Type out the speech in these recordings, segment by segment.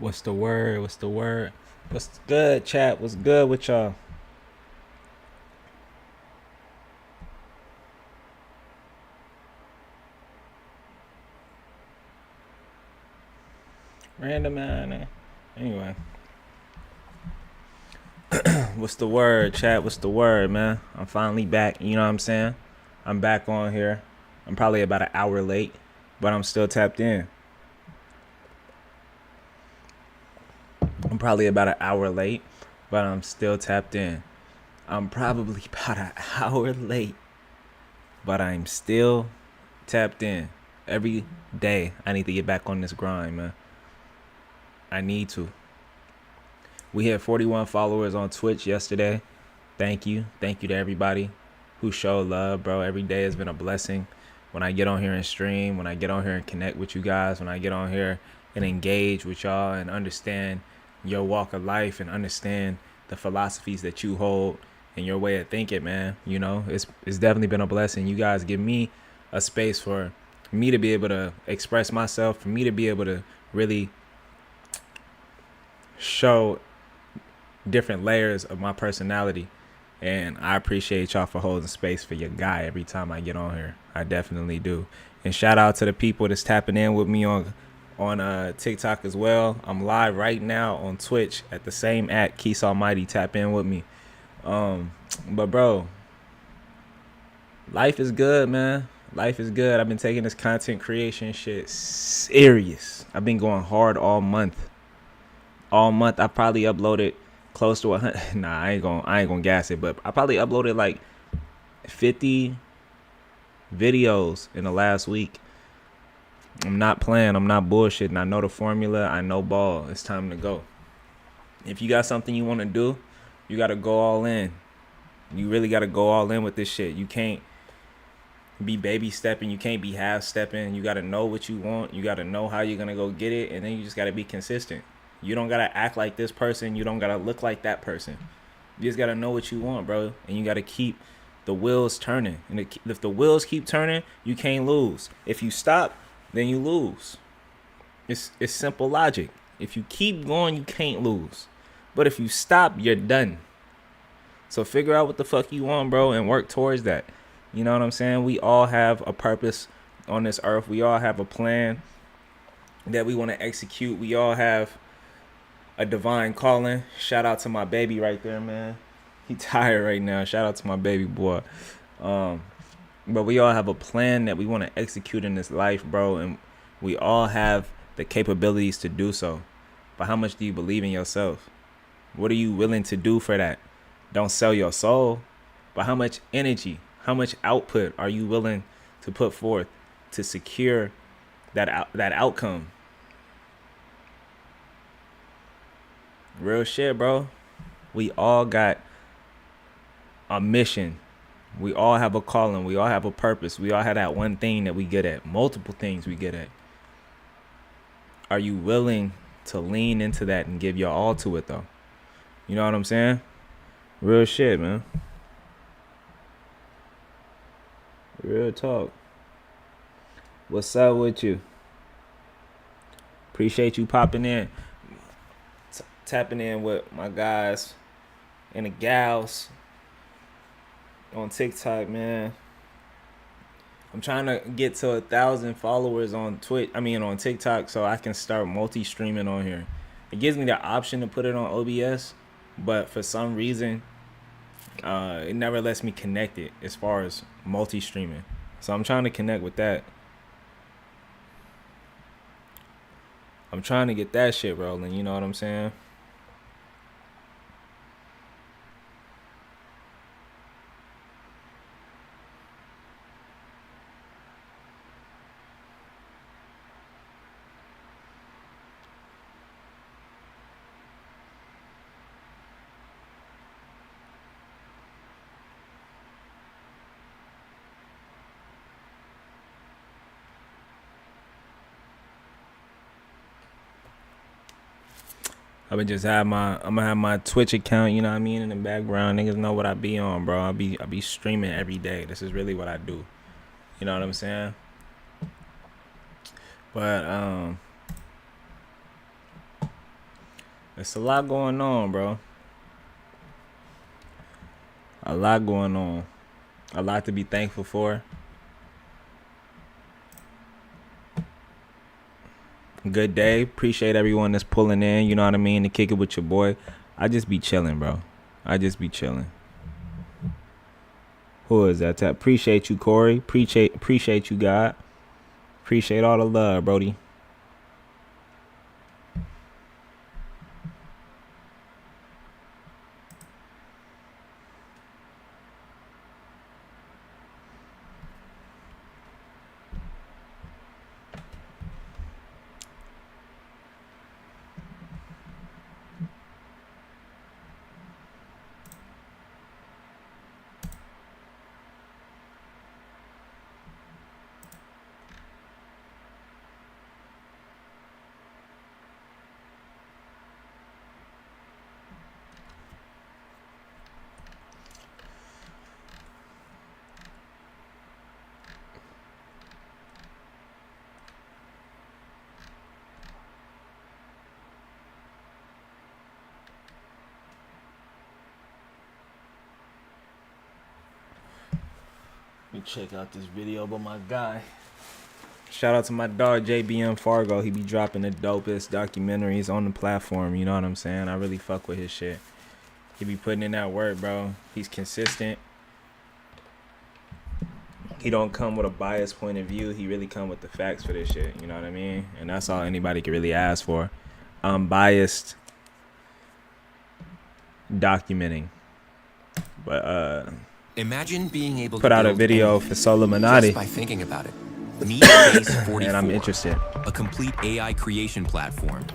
What's the word? What's the word? What's good, chat? What's good with y'all? Random man. Anyway, what's the word, chat? What's the word, man? I'm finally back. You know what I'm saying? I'm back on here. I'm probably about an hour late, but I'm still tapped in. I'm probably about an hour late, but I'm still tapped in. I'm probably about an hour late, but I'm still tapped in. Every day, I need to get back on this grind, man. I need to. We had 41 followers on Twitch yesterday. Thank you. Thank you to everybody who showed love, bro. Every day has been a blessing. When I get on here and stream, when I get on here and connect with you guys, when I get on here and engage with y'all and understand your walk of life and understand the philosophies that you hold and your way of thinking, man. You know, it's definitely been a blessing. You guys give me a space for me to be able to express myself, for me to be able to really show different layers of my personality. And I appreciate y'all for holding space for your guy every time I get on here. I definitely do. And shout out to the people that's tapping in with me on TikTok as well. I'm live right now on Twitch at the same Keys Almighty. Tap in with me. But bro, life is good, man. Life is good. I've been taking this content creation shit serious. I've been going hard all month. All month I probably uploaded close to 100. Nah, I ain't gonna gas it, but I probably uploaded like 50 videos in the last week. I'm not playing. I'm not bullshitting. I know the formula. I know ball. It's time to go. If you got something you want to do, you got to go all in. You really got to go all in with this shit. You can't be baby stepping. You can't be half stepping. You got to know what you want. You got to know how you're going to go get it. And then you just got to be consistent. You don't got to act like this person. You don't got to look like that person. You just got to know what you want, bro. And you got to keep the wheels turning. And if the wheels keep turning, you can't lose. If you stop, then you lose. It's simple logic. If you keep going, you can't lose. But if you stop, you're done. So figure out what the fuck you want, bro, and work towards that. You know what I'm saying? We all have a purpose on this earth. We all have a plan that we want to execute. We all have a divine calling. Shout out to my baby right there, man. He tired right now. Shout out to my baby boy. But we all have a plan that we want to execute in this life, bro. And we all have the capabilities to do so. But how much do you believe in yourself? What are you willing to do for that? Don't sell your soul. But how much energy, how much output are you willing to put forth to secure that outcome? Real shit, bro. We all got a mission. We all have a calling. We all have a purpose. We all have that one thing that we get at. Multiple things we get at. Are you willing to lean into that and give your all to it, though? You know what I'm saying? Real shit, man. Real talk. What's up with you? Appreciate you popping in. Tapping in with my guys and the gals on TikTok, man. I'm trying to get to 1,000 followers on on TikTok, so I can start multi-streaming on here. It gives me the option to put it on OBS, but for some reason, it never lets me connect it as far as multi-streaming. So I'm trying to connect with that. I'm trying to get that shit rolling, you know what I'm saying? I'm gonna have my Twitch account, you know what I mean, in the background. Niggas know what I be on, bro. I be streaming every day. This is really what I do. You know what I'm saying? But It's a lot going on, bro. A lot going on. A lot to be thankful for. Good day. Appreciate everyone that's pulling in, you know what I mean, to kick it with your boy. I just be chilling, bro. I just be chilling. Who is that? Appreciate you, Corey. Appreciate you, God. Appreciate all the love, Brody. Let me check out this video about my guy. Shout out to my dog JBM Fargo. He be dropping the dopest documentaries on the platform. You know what I'm saying? I really fuck with his shit. He be putting in that work, bro. He's consistent. He don't come with a biased point of view. He really come with the facts for this shit. You know what I mean? And that's all anybody can really ask for. Unbiased documenting. But imagine being able to put out a video for Solluminati just by thinking about it. Base 44, and I'm interested. A complete AI creation platform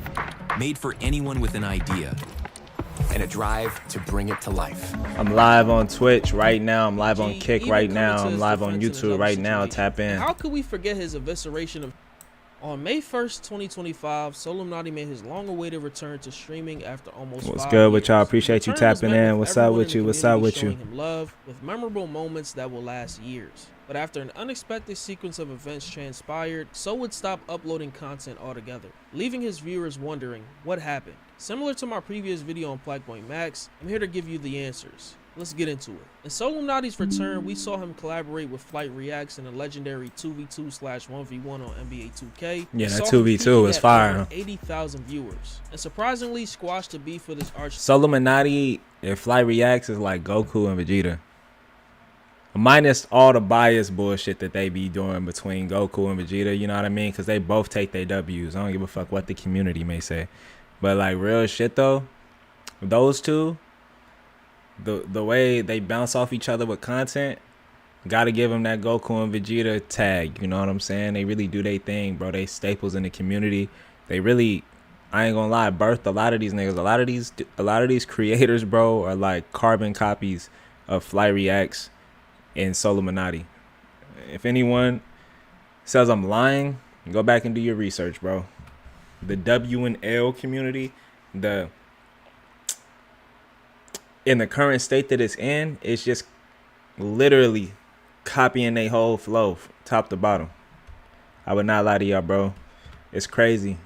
made for anyone with an idea and a drive to bring it to life. I'm live on Twitch right now. I'm live on Kick right now. I'm live on YouTube right now. Tap in. How could we forget his evisceration of... On May 1st, 2025, Solluminati made his long-awaited return to streaming after almost 5 years. What's good with y'all? Appreciate you tapping in. What's up with you? What's up with you? Him love with memorable moments that will last years. But after an unexpected sequence of events transpired, So would stop uploading content altogether, leaving his viewers wondering what happened. Similar to my previous video on Blackpoint Max, I'm here to give you the answers. Let's get into it. In Solluminati's return, we saw him collaborate with Flightrs in a legendary 2v2/1v1 on NBA 2K. Yeah, that 2v2 was fire. 80,000 viewers, and surprisingly squashed the beef with his arch. Solluminati and Flightrs is like Goku and Vegeta. Minus all the bias bullshit that they be doing between Goku and Vegeta, you know what I mean? Because they both take their W's. I don't give a fuck what the community may say. But like real shit though, those two, the way they bounce off each other with content, gotta give them that Goku and Vegeta tag. You know what I'm saying? They really do their thing, bro. They staples in the community. They really, I ain't gonna lie, birthed a lot of these niggas. A lot of these creators, bro, are like carbon copies of Flightrs and Solluminati. If anyone says I'm lying, go back and do your research, bro. The W and L community, in the current state that it's in, it's just literally copying their whole flow top to bottom. I would not lie to y'all, bro. It's crazy.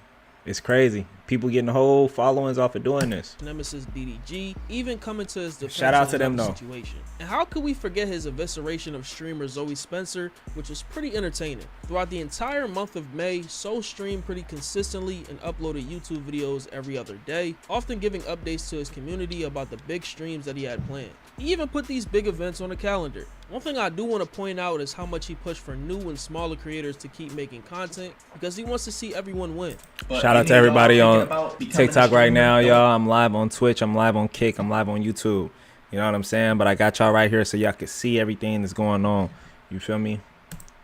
It's crazy. People getting whole followings off of doing this. Nemesis DDG even coming to his defense. Shout out to them though. Situation. And how could we forget his evisceration of streamer Zoe Spencer, which was pretty entertaining. Throughout the entire month of May, So streamed pretty consistently and uploaded YouTube videos every other day, often giving updates to his community about the big streams that he had planned. He even put these big events on the calendar. One thing I do want to point out is how much he pushed for new and smaller creators to keep making content because he wants to see everyone win. Shout out to everybody on TikTok right now, y'all. I'm live on Twitch. I'm live on Kick. I'm live on YouTube. You know what I'm saying? But I got y'all right here so y'all can see everything that's going on. You feel me?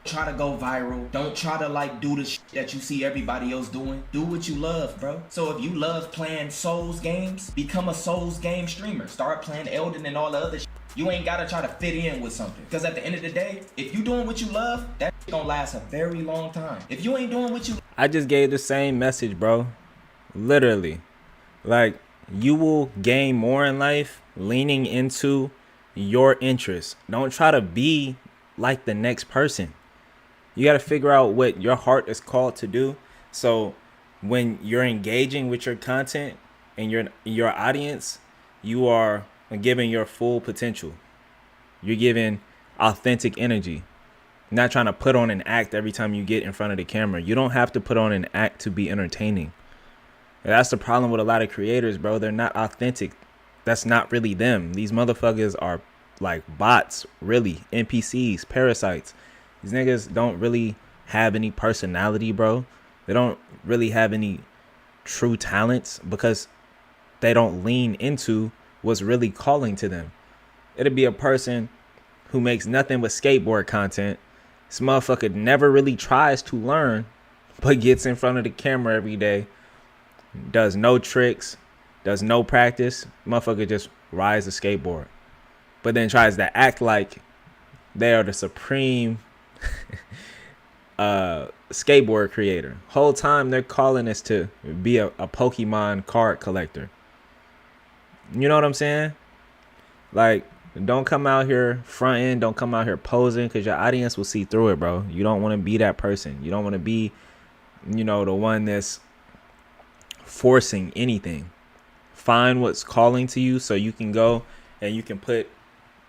Try to go viral. Don't try to like do the shit that you see everybody else doing. Do what you love, bro. So if you love playing Souls games, become a Souls game streamer. Start playing Elden and all the other shit. You ain't gotta try to fit in with something. Because at the end of the day, if you doing what you love, that shit gonna last a very long time. If you ain't doing what you... I just gave the same message, bro. Literally. Like, you will gain more in life leaning into your interests. Don't try to be like the next person. You got to figure out what your heart is called to do. So when you're engaging with your content, and your audience, you are giving your full potential. You're giving authentic energy. You're not trying to put on an act every time you get in front of the camera. You don't have to put on an act to be entertaining. And that's the problem with a lot of creators, bro. They're not authentic. That's not really them. These motherfuckers are like bots, really. NPCs, parasites. These niggas don't really have any personality, bro. They don't really have any true talents because they don't lean into what's really calling to them. It'll be a person who makes nothing but skateboard content. This motherfucker never really tries to learn, but gets in front of the camera every day, does no tricks, does no practice. Motherfucker just rides a skateboard, but then tries to act like they are the supreme skateboard creator. Whole time they're calling us to be a Pokemon card collector. You know what I'm saying? Like, don't come out here fronting, don't come out here posing, because your audience will see through it, bro. You don't want to be that person. You don't want to be, you know, the one that's forcing anything. Find what's calling to you so you can go and you can put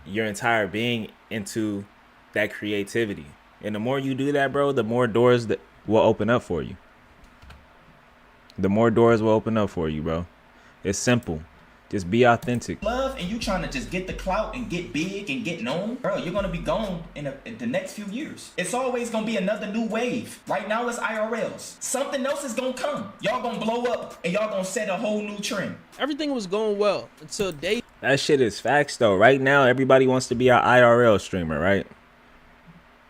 your entire being into that creativity. And the more you do that, bro, the more doors that will open up for you. The more doors will open up for you, bro. It's simple. Just be authentic. Love, and you trying to just get the clout and get big and get known, bro, you're gonna be gone in the next few years. It's always gonna be another new wave. Right now it's IRLs. Something else is gonna come. Y'all gonna blow up and y'all gonna set a whole new trend. Everything was going well until Dave. That shit is facts though. Right now everybody wants to be an IRL streamer, right?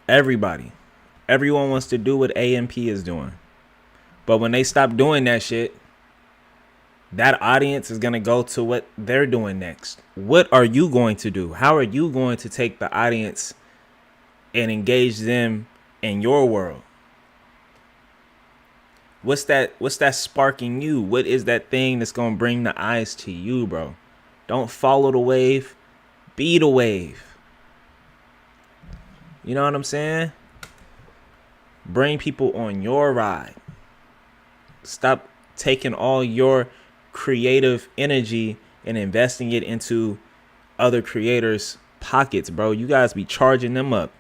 Everybody. Everyone wants to do what AMP is doing. But when they stop doing that shit, that audience is going to go to what they're doing next. What are you going to do? How are you going to take the audience and engage them in your world? What's that sparking you? What is that thing that's going to bring the eyes to you, bro? Don't follow the wave. Be the wave. You know what I'm saying? Bring people on your ride. Stop taking all your creative energy and investing it into other creators' pockets, bro. You guys be charging them up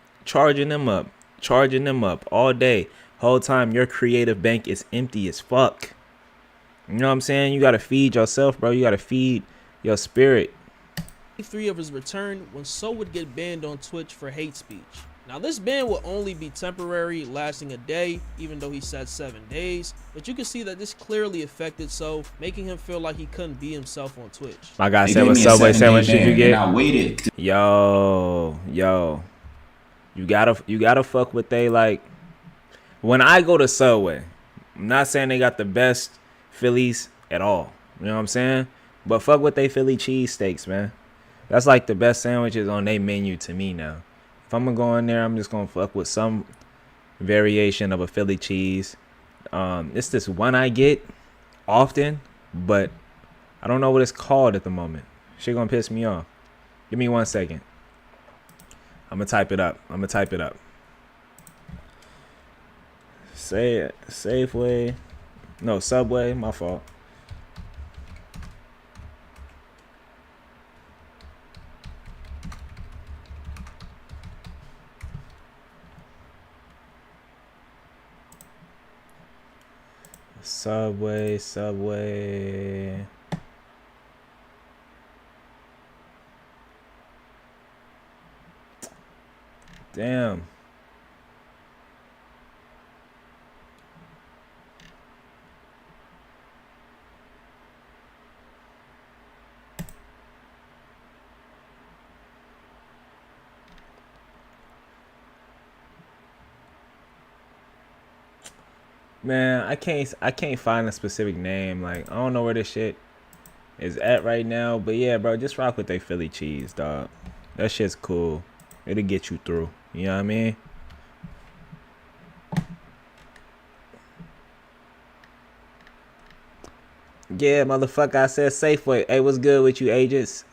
all day. Whole time your creative bank is empty as fuck. You know what I'm saying? You gotta feed yourself, bro. You gotta feed your spirit. 3 of his return when So would get banned on Twitch for hate speech. Now this ban will only be temporary, lasting a day, even though he said 7 days, but you can see that this clearly affected So, making him feel like he couldn't be himself on Twitch. My guy said, what Subway sandwich did you get? I waited. Yo, you gotta fuck with they, like, when I go to Subway, I'm not saying they got the best Phillies at all, you know what I'm saying? But fuck with they Philly cheesesteaks, man. That's like the best sandwiches on their menu to me now. If I'm gonna go in there, I'm just gonna fuck with some variation of a Philly cheese. It's this one I get often, but I don't know what it's called at the moment. Shit gonna piss me off. Give me 1 second. I'm gonna type it up. Say it. Safeway. No, Subway. My fault. Subway. Damn. Man, I can't find a specific name. Like, I don't know where this shit is at right now. But yeah, bro, just rock with they Philly cheese, dog. That shit's cool. It'll get you through. You know what I mean? Yeah, motherfucker, I said Safeway. Hey, what's good with you, agents?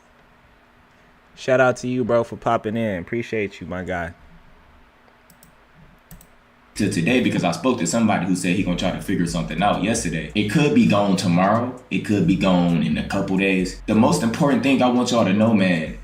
Shout out to you, bro, for popping in. Appreciate you, my guy. to today because I spoke to somebody who said he gonna try to figure something out yesterday. It could be gone tomorrow. It could be gone in a couple days. The most important thing I want y'all to know, man,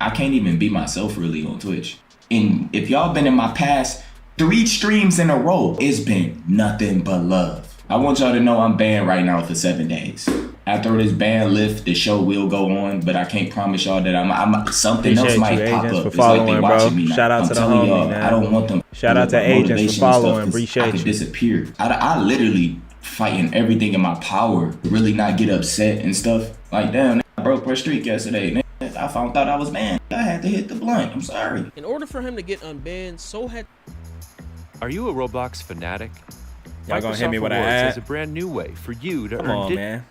I can't even be myself really on Twitch. And if y'all been in my past 3 streams in a row, it's been nothing but love. I want y'all to know I'm banned right now for 7 days. After this ban lift, the show will go on, but I can't promise y'all that I'm something Appreciate else might you, pop agents, up. for It's like they following, watching bro. me now. Shout out I'm to the telling homie, y'all, man. I don't want them. Shout out to motivation agents for and stuff, following. 'cause Appreciate I could you. disappear. I literally fighting everything in my power to really not get upset and stuff. Like, damn, I broke my streak yesterday. I thought I was banned. I had to hit the blunt. I'm sorry. In order for him to get unbanned, So had. Are you a Roblox fanatic? Y'all gonna hit me Microsoft with an Rewards ad? has a brand new way for you to Come earn on, man.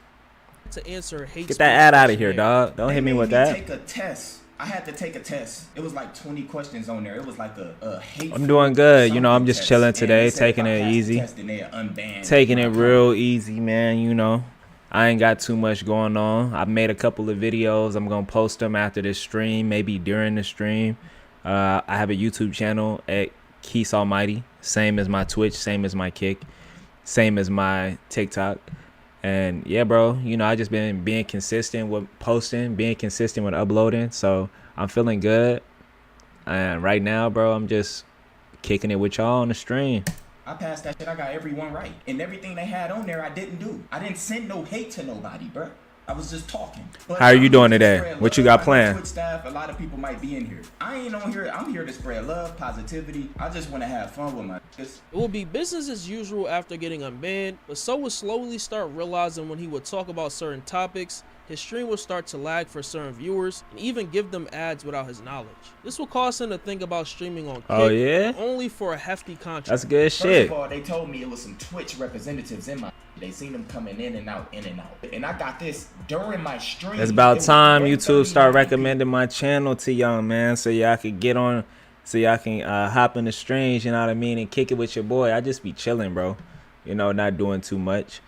to answer hate Get that ad out of here, dog. Don't They hit me made with that. Take a test. I had to take a test. It was like 20 questions on there. It was like a hate. I'm doing good. You know, I'm just test. chilling And today, they said if taking I it passed the easy. test, then they'd unban Taking my it account. real easy, man. You know, I ain't got too much going on. I made a couple of videos. I'm gonna post them after this stream, maybe during the stream. I have a YouTube channel at Keys Almighty, same as my Twitch, same as my Kick, same as my TikTok. And yeah, bro, you know, I just been being consistent with posting, being consistent with uploading. So I'm feeling good. And right now, bro, I'm just kicking it with y'all on the stream. I passed that shit. I got everyone right. And everything they had on there, I didn't do. I didn't send no hate to nobody, bro. I was just talking. But How are you I'm doing here to today? spread What you love. got I know planned? Twitch staff, a lot of people might be in here. I ain't on here. I'm here to spread love, positivity. I just want to have fun with my niggas. It will be business as usual after getting unbanned, but So would slowly start realizing when he would talk about certain topics, his stream would start to lag for certain viewers and even give them ads without his knowledge. This will cause him to think about streaming on Kick, Oh, yeah? only for a hefty contract. That's good First shit. of all, they told me it was some Twitch representatives in my. They seen them coming in and out, in and out. And I got this during my stream. It's about It was time 139 YouTube start people. recommending my channel to y'all, man, so y'all can get on, so y'all can hop in the streams, you know what I mean, and kick it with your boy. I just be chilling, bro, you know, not doing too much.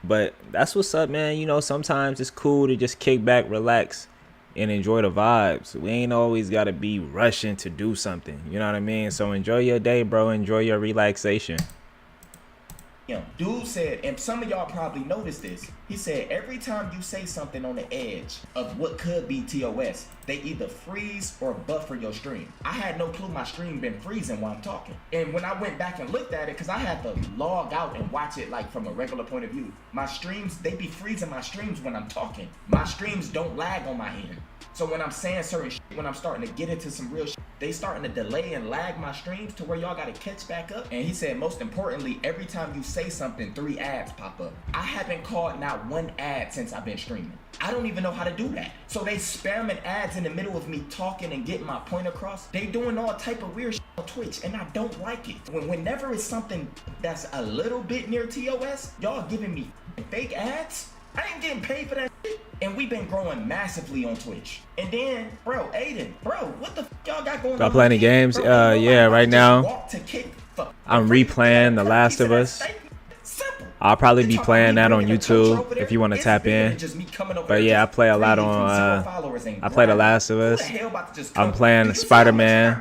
But that's what's up, man. You know, sometimes it's cool to just kick back, relax, and enjoy the vibes. We ain't always got to be rushing to do something, you know what I mean? So enjoy your day, bro. Enjoy your relaxation. Dude said, and some of y'all probably noticed this, he said every time you say something on the edge of what could be TOS, they either freeze or buffer your stream. I had no clue my stream been freezing while I'm talking. And when I went back and looked at it, because I had to log out and watch it like from a regular point of view, my streams, they be freezing my streams when I'm talking. My streams don't lag on my end. So when I'm saying certain shit, when I'm starting to get into some real shit, they starting to delay and lag my streams to where y'all got to catch back up. And he said, most importantly, every time you say something, 3 ads pop up. I haven't caught not 1 ad since I've been streaming. I don't even know how to do that. So they spamming ads in the middle of me talking and getting my point across. They doing all type of weird shit on Twitch, and I don't like it. Whenever it's something that's a little bit near TOS, y'all giving me fake ads. I ain't getting paid for that shit. And we've been growing massively on Twitch. And then, bro, Aiden, bro, what the f y'all got going on? Y'all playing any games? Bro, Yeah, right now walk to kick for I'm replaying The Last of Us. Simple. I'll probably be playing that on YouTube if you want to tap in. But yeah, I play a lot on, I play The Last of Us. I'm playing Spider-Man.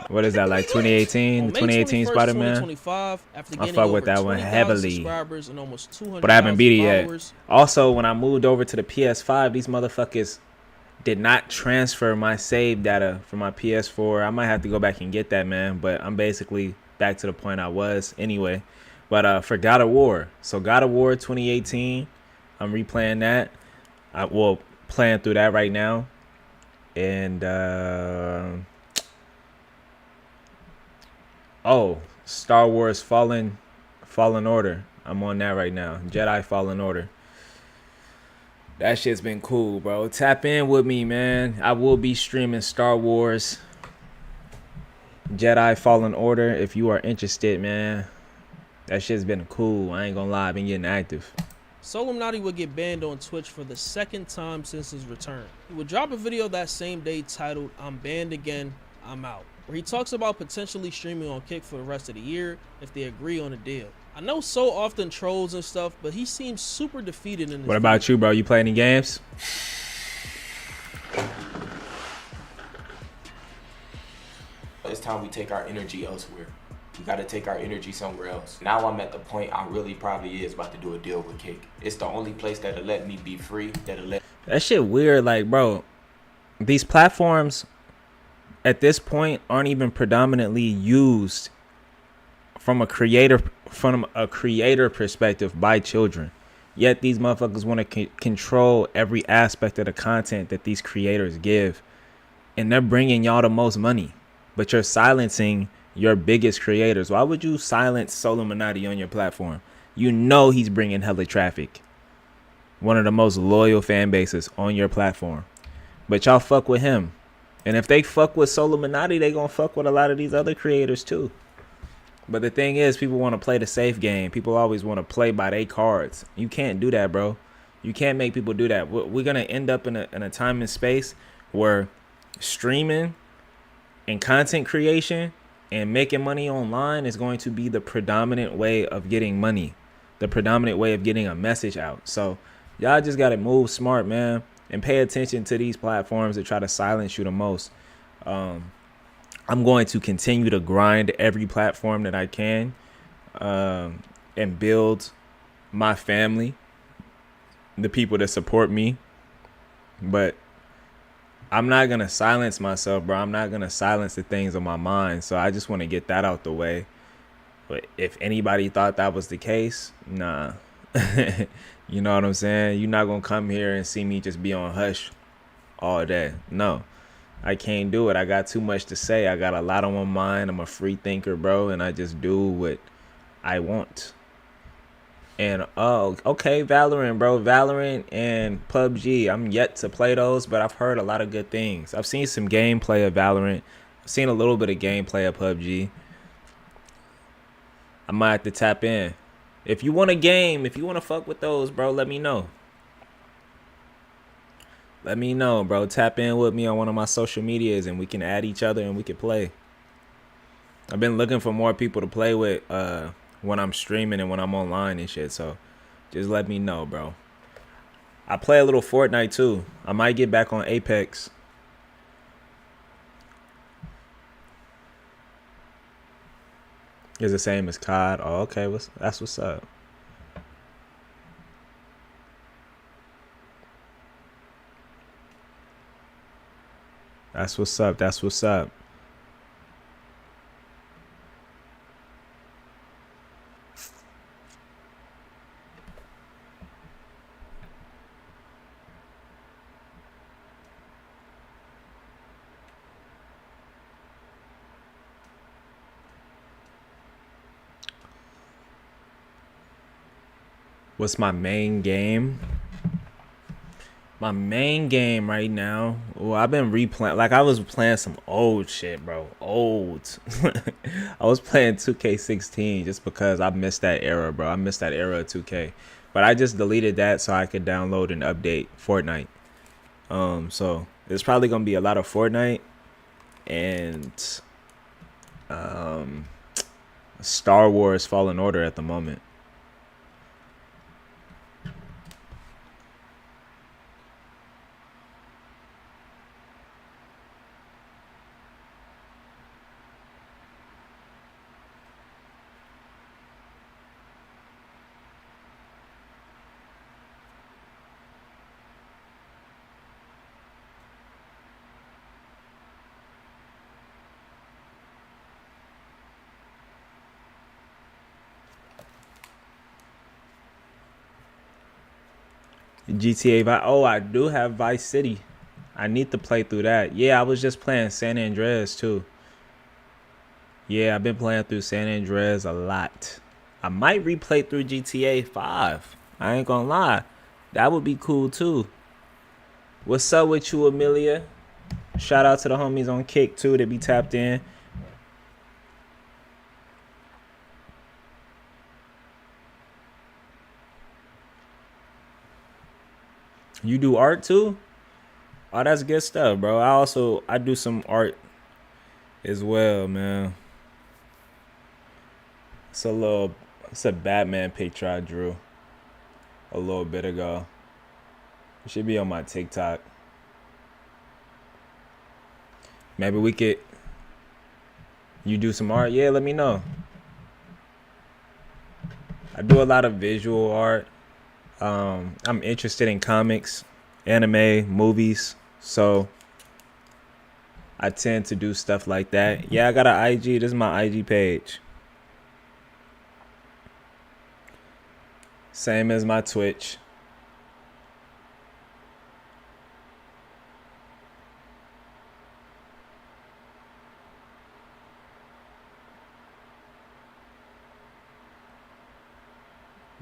What is that, like 2018? On The May 2018 21st, Spider-Man? 2025, after I gaining fuck over with that one 20,000 heavily. subscribers and almost 200,000 But I haven't beat it yet. followers, Also, when I moved over to the PS5, these motherfuckers did not transfer my save data from my PS4. I might have to go back and get that, man. But I'm basically back to the point I was anyway. But for God of War. So God of War 2018, I'm replaying that. Playing through that right now. And Star Wars Fallen Order. I'm on that right now. Jedi Fallen Order. That shit's been cool, bro. Tap in with me, man. I will be streaming Star Wars Jedi Fallen Order if you are interested, man. That shit's been cool. I ain't gonna lie. I've been getting active. Solluminati would get banned on Twitch for the 2nd time since his return. He would drop a video that same day titled, "I'm banned again, I'm out," where he talks about potentially streaming on Kick for the rest of the year if they agree on a deal. I know So often trolls and stuff, but he seems super defeated in this What about you, bro? You play any games? It's time we take our energy elsewhere. We gotta take our energy somewhere else. Now I'm at the point I really probably is about to do a deal with Cake. It's the only place that'll let me be free, that'll let... That shit weird. Like, bro, these platforms at this point aren't even predominantly used from a creator perspective by children. Yet these motherfuckers want to control every aspect of the content that these creators give, and they're bringing y'all the most money, but you're silencing your biggest creators. Why would you silence Solluminati on your platform? You know he's bringing hella traffic, one of the most loyal fan bases on your platform, but y'all fuck with him. And if they fuck with Solluminati, they gonna fuck with a lot of these other creators too. But the thing is, people want to play the safe game. People always want to play by their cards. You can't do that, bro. You can't make people do that. We're going to end up in a time and space where streaming and content creation and making money online is going to be the predominant way of getting money, the predominant way of getting a message out. So y'all just got to move smart, man, and pay attention to these platforms that try to silence you the most. I'm going to continue to grind every platform that I can, and build my family, the people that support me. But I'm not going to silence myself, bro. I'm not going to silence the things on my mind. So I just want to get that out the way. But if anybody thought that was the case, nah. You know what I'm saying? You're not going to come here and see me just be on hush all day. No. I can't do it. I got too much to say. I got a lot on my mind. I'm a free thinker, bro, and I just do what I want. And okay, Valorant, bro. Valorant and PUBG. I'm yet to play those, but I've heard a lot of good things. I've seen some gameplay of Valorant. I've seen a little bit of gameplay of PUBG. I might have to tap in. If you want a game, if you want to fuck with those, bro, let me know. Let me know, bro. Tap in with me on one of my social medias and we can add each other and we can play. I've been looking for more people to play with when I'm streaming and when I'm online and shit. So just let me know, bro. I play a little Fortnite too. I might get back on Apex. It's the same as COD. Oh, okay. That's what's up. That's what's up. That's what's up. What's my main game? My main game right now, well, I've been replaying. Like, I was playing some old shit, bro. Old. I was playing 2K16 just because I missed that era, bro. I missed that era of 2K. But I just deleted that so I could download and update Fortnite. So there's probably gonna be a lot of Fortnite and Star Wars Fallen Order at the moment. GTA Vice. Oh, I do have Vice City. I need to play through that. Yeah, I was just playing San Andreas too. Yeah, I've been playing through San Andreas a lot. I might replay through GTA 5. I ain't gonna lie. That would be cool too. What's up with you, Amelia? Shout out to the homies on Kick too that be tapped in. You do art too? Oh, that's good stuff, bro. I do some art as well, man. It's a Batman picture I drew a little bit ago. It should be on my TikTok. Maybe you do some art? Yeah, let me know. I do a lot of visual art. I'm interested in comics, anime, movies, so I tend to do stuff like that. Yeah, I got an IG. This is my IG page. Same as my Twitch.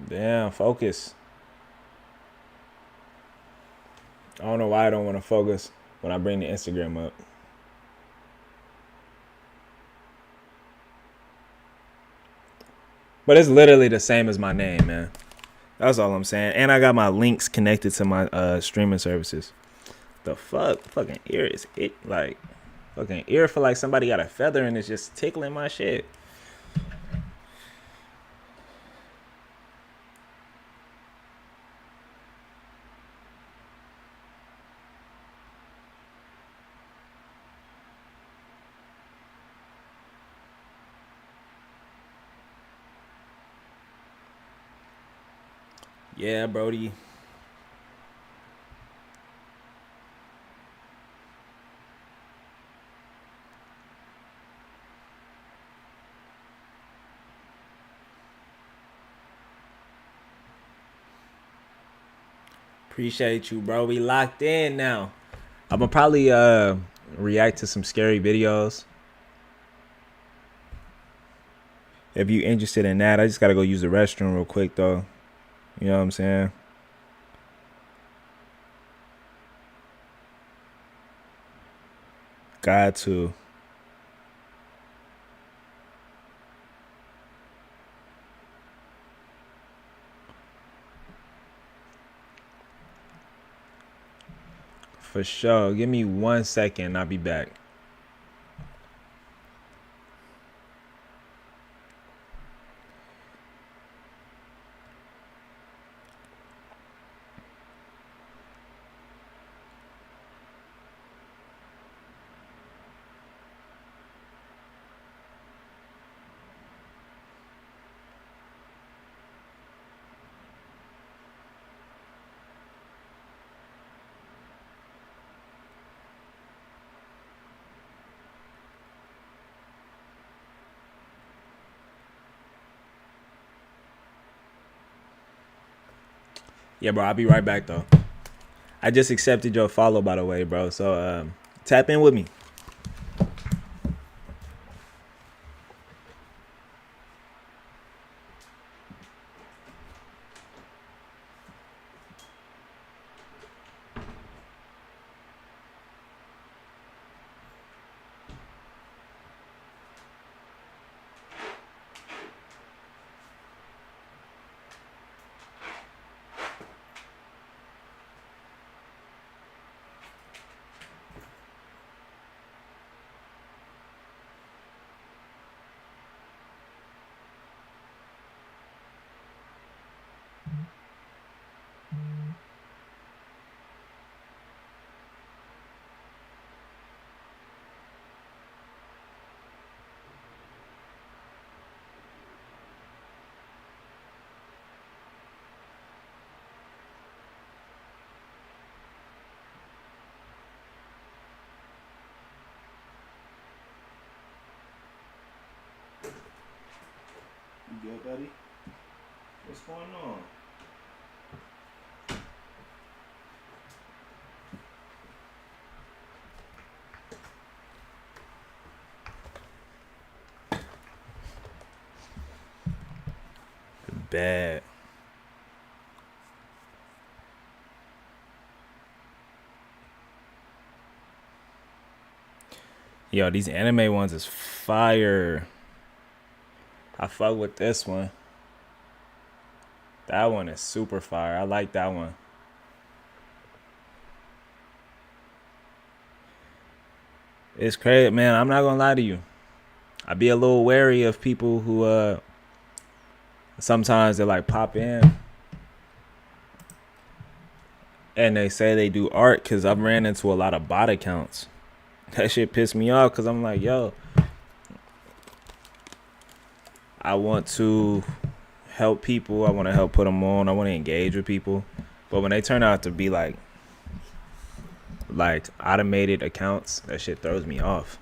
Damn, focus. I don't know why I don't want to focus when I bring the Instagram up. But it's literally the same as my name, man. That's all I'm saying. And I got my links connected to my streaming services. The fuck? Fucking ear is it like fucking ear feel like somebody got a feather and it's just tickling my shit. Yeah, Brody. Appreciate you, bro. We locked in now. I'm gonna probably react to some scary videos. If you interested in that, I just gotta go use the restroom real quick though. You know what I'm saying? Got to. For sure. Give me 1 second. I'll be back. Yeah, bro, I'll be right back, though. I just accepted your follow, by the way, bro. So tap in with me. You good, buddy? What's going on? Bad. Yo, these anime ones is fire. I fuck with this one. That one is super fire. I like that one. It's crazy, man. I'm not gonna lie to you. I be a little wary of people who sometimes they like pop in and they say they do art, because I've ran into a lot of bot accounts. That shit pissed me off, because I'm like, yo, I want to help people. I want to help put them on. I want to engage with people. But when they turn out to be like automated accounts, that shit throws me off.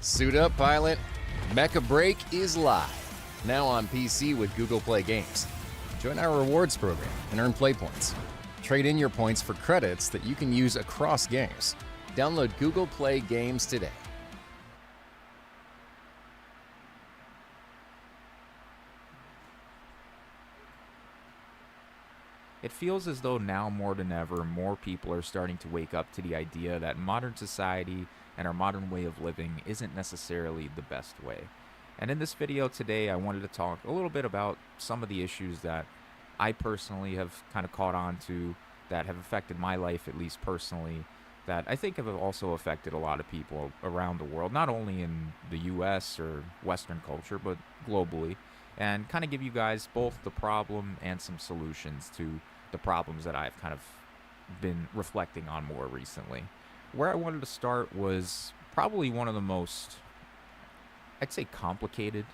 Suit up, pilot. Mecha Break is live. Now on PC with Google Play Games. Join our rewards program and earn play points. Trade in your points for credits that you can use across games. Download Google Play Games today. It feels as though now more than ever, more people are starting to wake up to the idea that modern society and our modern way of living isn't necessarily the best way. And in this video today, I wanted to talk a little bit about some of the issues that I personally have kind of caught on to, that have affected my life, at least personally, that I think have also affected a lot of people around the world, not only in the US or Western culture, but globally, and kind of give you guys both the problem and some solutions to the problems that I've kind of been reflecting on more recently. Where I wanted to start was probably one of the most, I'd say, complicated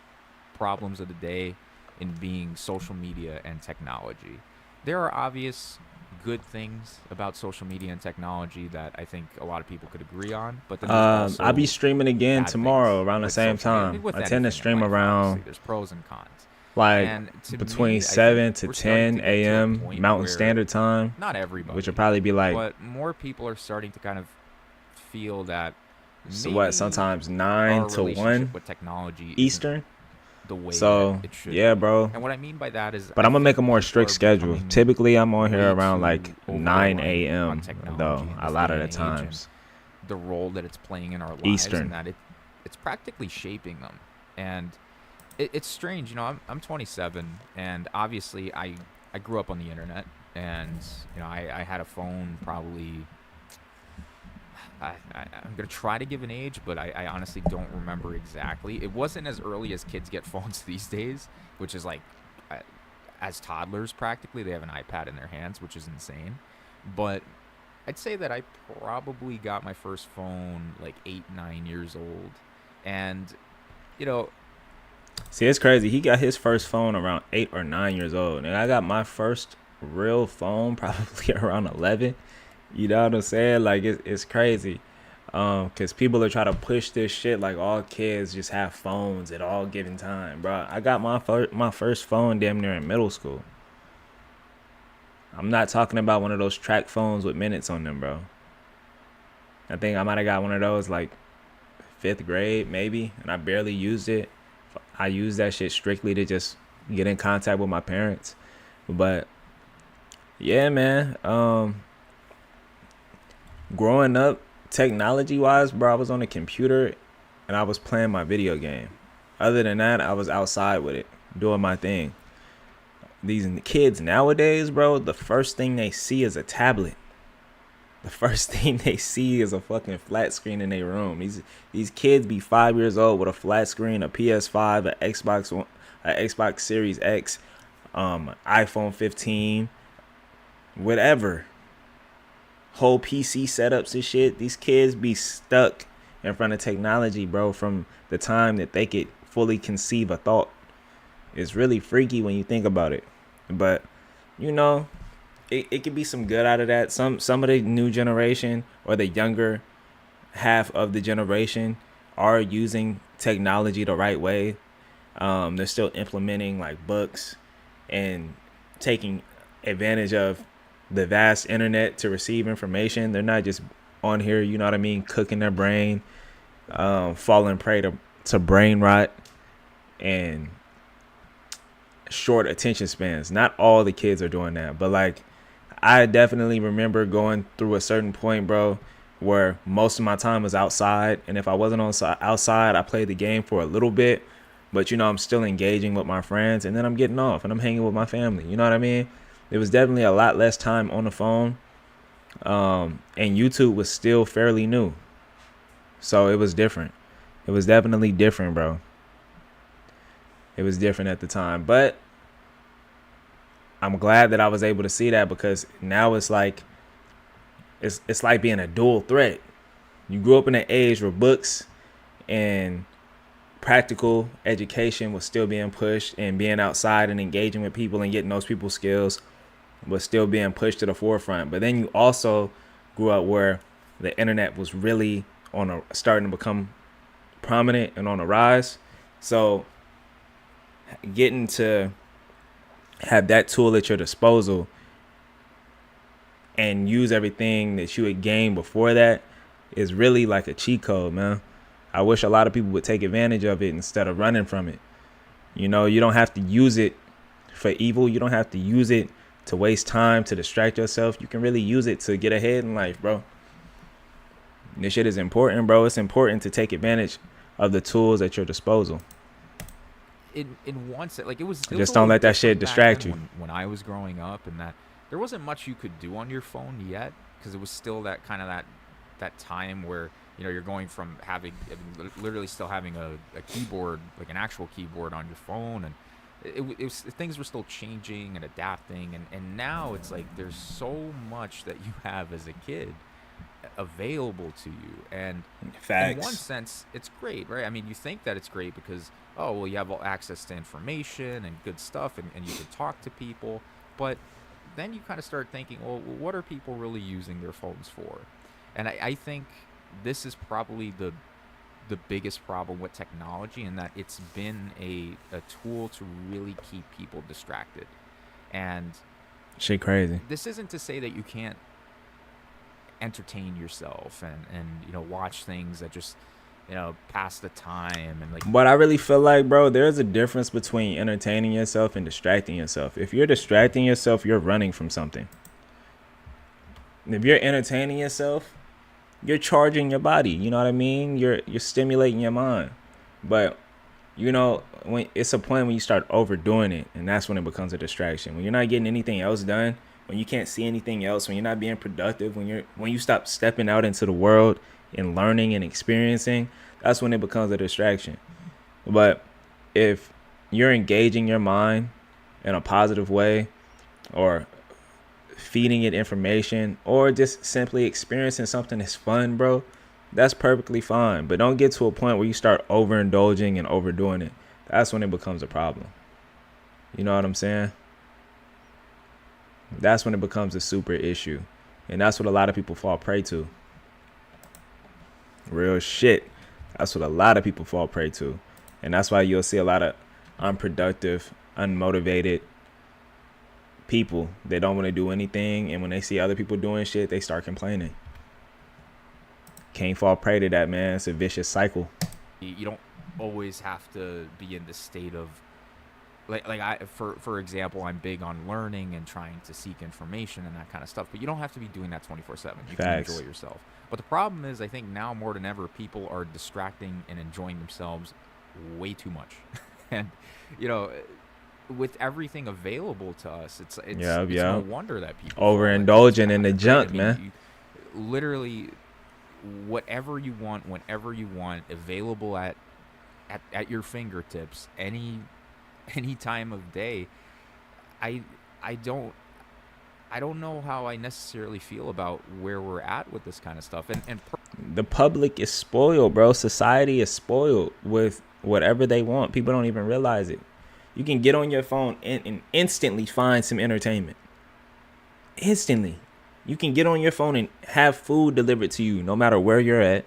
problems of the day in being social media and technology. There are obvious good things about social media and technology that I think a lot of people could agree on, but then there's also I'll be streaming again bad tomorrow things around the with same social media, time. with I tend to anything in stream life, around obviously. There's pros and cons. like And to between me, I 7 think to we're starting 10 to get to a a.m. point Mountain where Standard Time, not everybody, which would probably be like, but more people are starting to kind of feel that so maybe what, sometimes our 9 to relationship 1 with technology isn't Eastern. the way So that it should yeah, be. bro. And what I mean by that is, But I I'm gonna think make a more people strict are schedule. becoming Typically, I'm on here way around too like 9 over-reliant on a.m. technology though. in A this lot day of the and age, times. and the role that it's playing in our lives, Eastern. and that it's practically shaping them. And it's strange, you know. I'm 27, and obviously I grew up on the internet, and you know I had a phone probably. I'm gonna try to give an age, but I honestly don't remember exactly. It wasn't as early as kids get phones these days, which is like, as toddlers practically they have an iPad in their hands, which is insane. But I'd say that I probably got my first phone like 8-9 years old, and you know. See, it's crazy. He got his first phone around 8 or 9 years old, and I got my first real phone probably around 11. You know what I'm saying? Like, it's crazy. Because people are trying to push this shit like all kids just have phones at all given time, bro. I got my first phone damn near in middle school. I'm not talking about one of those track phones with minutes on them, bro. I think I might have got one of those like 5th grade maybe, and I barely used it. I used that shit strictly to just get in contact with my parents. But yeah, man. Growing up, technology-wise, bro, I was on the computer and I was playing my video game. Other than that, I was outside with it, doing my thing. These kids nowadays, bro, the first thing they see is a tablet. The first thing they see is a fucking flat screen in their room. These kids be 5 years old with a flat screen, a PS5, an Xbox One, a Xbox Series X, iPhone 15, whatever. Whole PC setups and shit. These kids be stuck in front of technology, bro, from the time that they could fully conceive a thought. It's really freaky when you think about it. But, you know, it could be some good out of that. Some of the new generation or the younger half of the generation are using technology the right way. They're still implementing like books and taking advantage of the vast internet to receive information. They're not just on here, you know what I mean, cooking their brain, falling prey to brain rot and short attention spans. Not all the kids are doing that, but like I definitely remember going through a certain point, bro, where most of my time was outside, and if I wasn't outside, I played the game for a little bit, but you know, I'm still engaging with my friends, and then I'm getting off and I'm hanging with my family. You know what I mean? There was definitely a lot less time on the phone, and YouTube was still fairly new, so it was different. It was definitely different, bro. It was different at the time. But I'm glad that I was able to see that, because now it's like it's like being a dual threat. You grew up in an age where books and practical education was still being pushed, and being outside and engaging with people and getting those people's skills was still being pushed to the forefront. But then you also grew up where the internet was really starting to become prominent and on a rise. So getting to have that tool at your disposal and use everything that you had gained before that is really like a cheat code, man. I wish a lot of people would take advantage of it instead of running from it. You know, you don't have to use it for evil. You don't have to use it to waste time, to distract yourself. You can really use it to get ahead in life, bro. This shit is important, bro. It's important to take advantage of the tools at your disposal. In one sense, like it was Just don't let that shit distract you. When I was growing up, and that there wasn't much you could do on your phone yet, because it was still that kind of that time where, you know, you're going from having literally still having a keyboard, like an actual keyboard on your phone, and it was things were still changing and adapting, and now it's like there's so much that you have as a kid available to you, and Facts. In one sense it's great, right? I mean, you think that it's great because, oh well, you have all access to information and good stuff, and you can talk to people, but then you kind of start thinking, well, what are people really using their phones for? And I think this is probably the biggest problem with technology, in that it's been a tool to really keep people distracted. And shit crazy. This isn't to say that you can't entertain yourself and you know, watch things that just, you know, pass the time, and like. But I really feel like, bro, there's a difference between entertaining yourself and distracting yourself. If you're distracting yourself, you're running from something. If you're entertaining yourself, you're charging your body. You know what I mean? You're stimulating your mind. But you know, when it's a point when you start overdoing it, and that's when it becomes a distraction. When you're not getting anything else done, when you can't see anything else, when you're not being productive, when you stop stepping out into the world and learning and experiencing, that's when it becomes a distraction. But if you're engaging your mind in a positive way, or feeding it information, or just simply experiencing something that's fun, bro, that's perfectly fine. But don't get to a point where you start overindulging and overdoing it. That's when it becomes a problem. You know what I'm saying? That's when it becomes a super issue. And that's what a lot of people fall prey to. Real shit. That's what a lot of people fall prey to. And that's why you'll see a lot of unproductive, unmotivated people. They don't want to do anything, and when they see other people doing shit, they start complaining. Can't fall prey to that, man. It's a vicious cycle. You don't always have to be in the state of for example, I'm big on learning and trying to seek information and that kind of stuff, but you don't have to be doing that 24/7. You can enjoy yourself. But the problem is, I think now more than ever, people are distracting and enjoying themselves way too much. And you know, with everything available to us, it's no wonder that people overindulging in the junk, man. Literally, whatever you want, whenever you want, available at your fingertips, any time of day. I don't know how I necessarily feel about where we're at with this kind of stuff. And the public is spoiled, bro. Society is spoiled with whatever they want. People don't even realize it. You can get on your phone and instantly find some entertainment. Instantly. You can get on your phone and have food delivered to you no matter where you're at.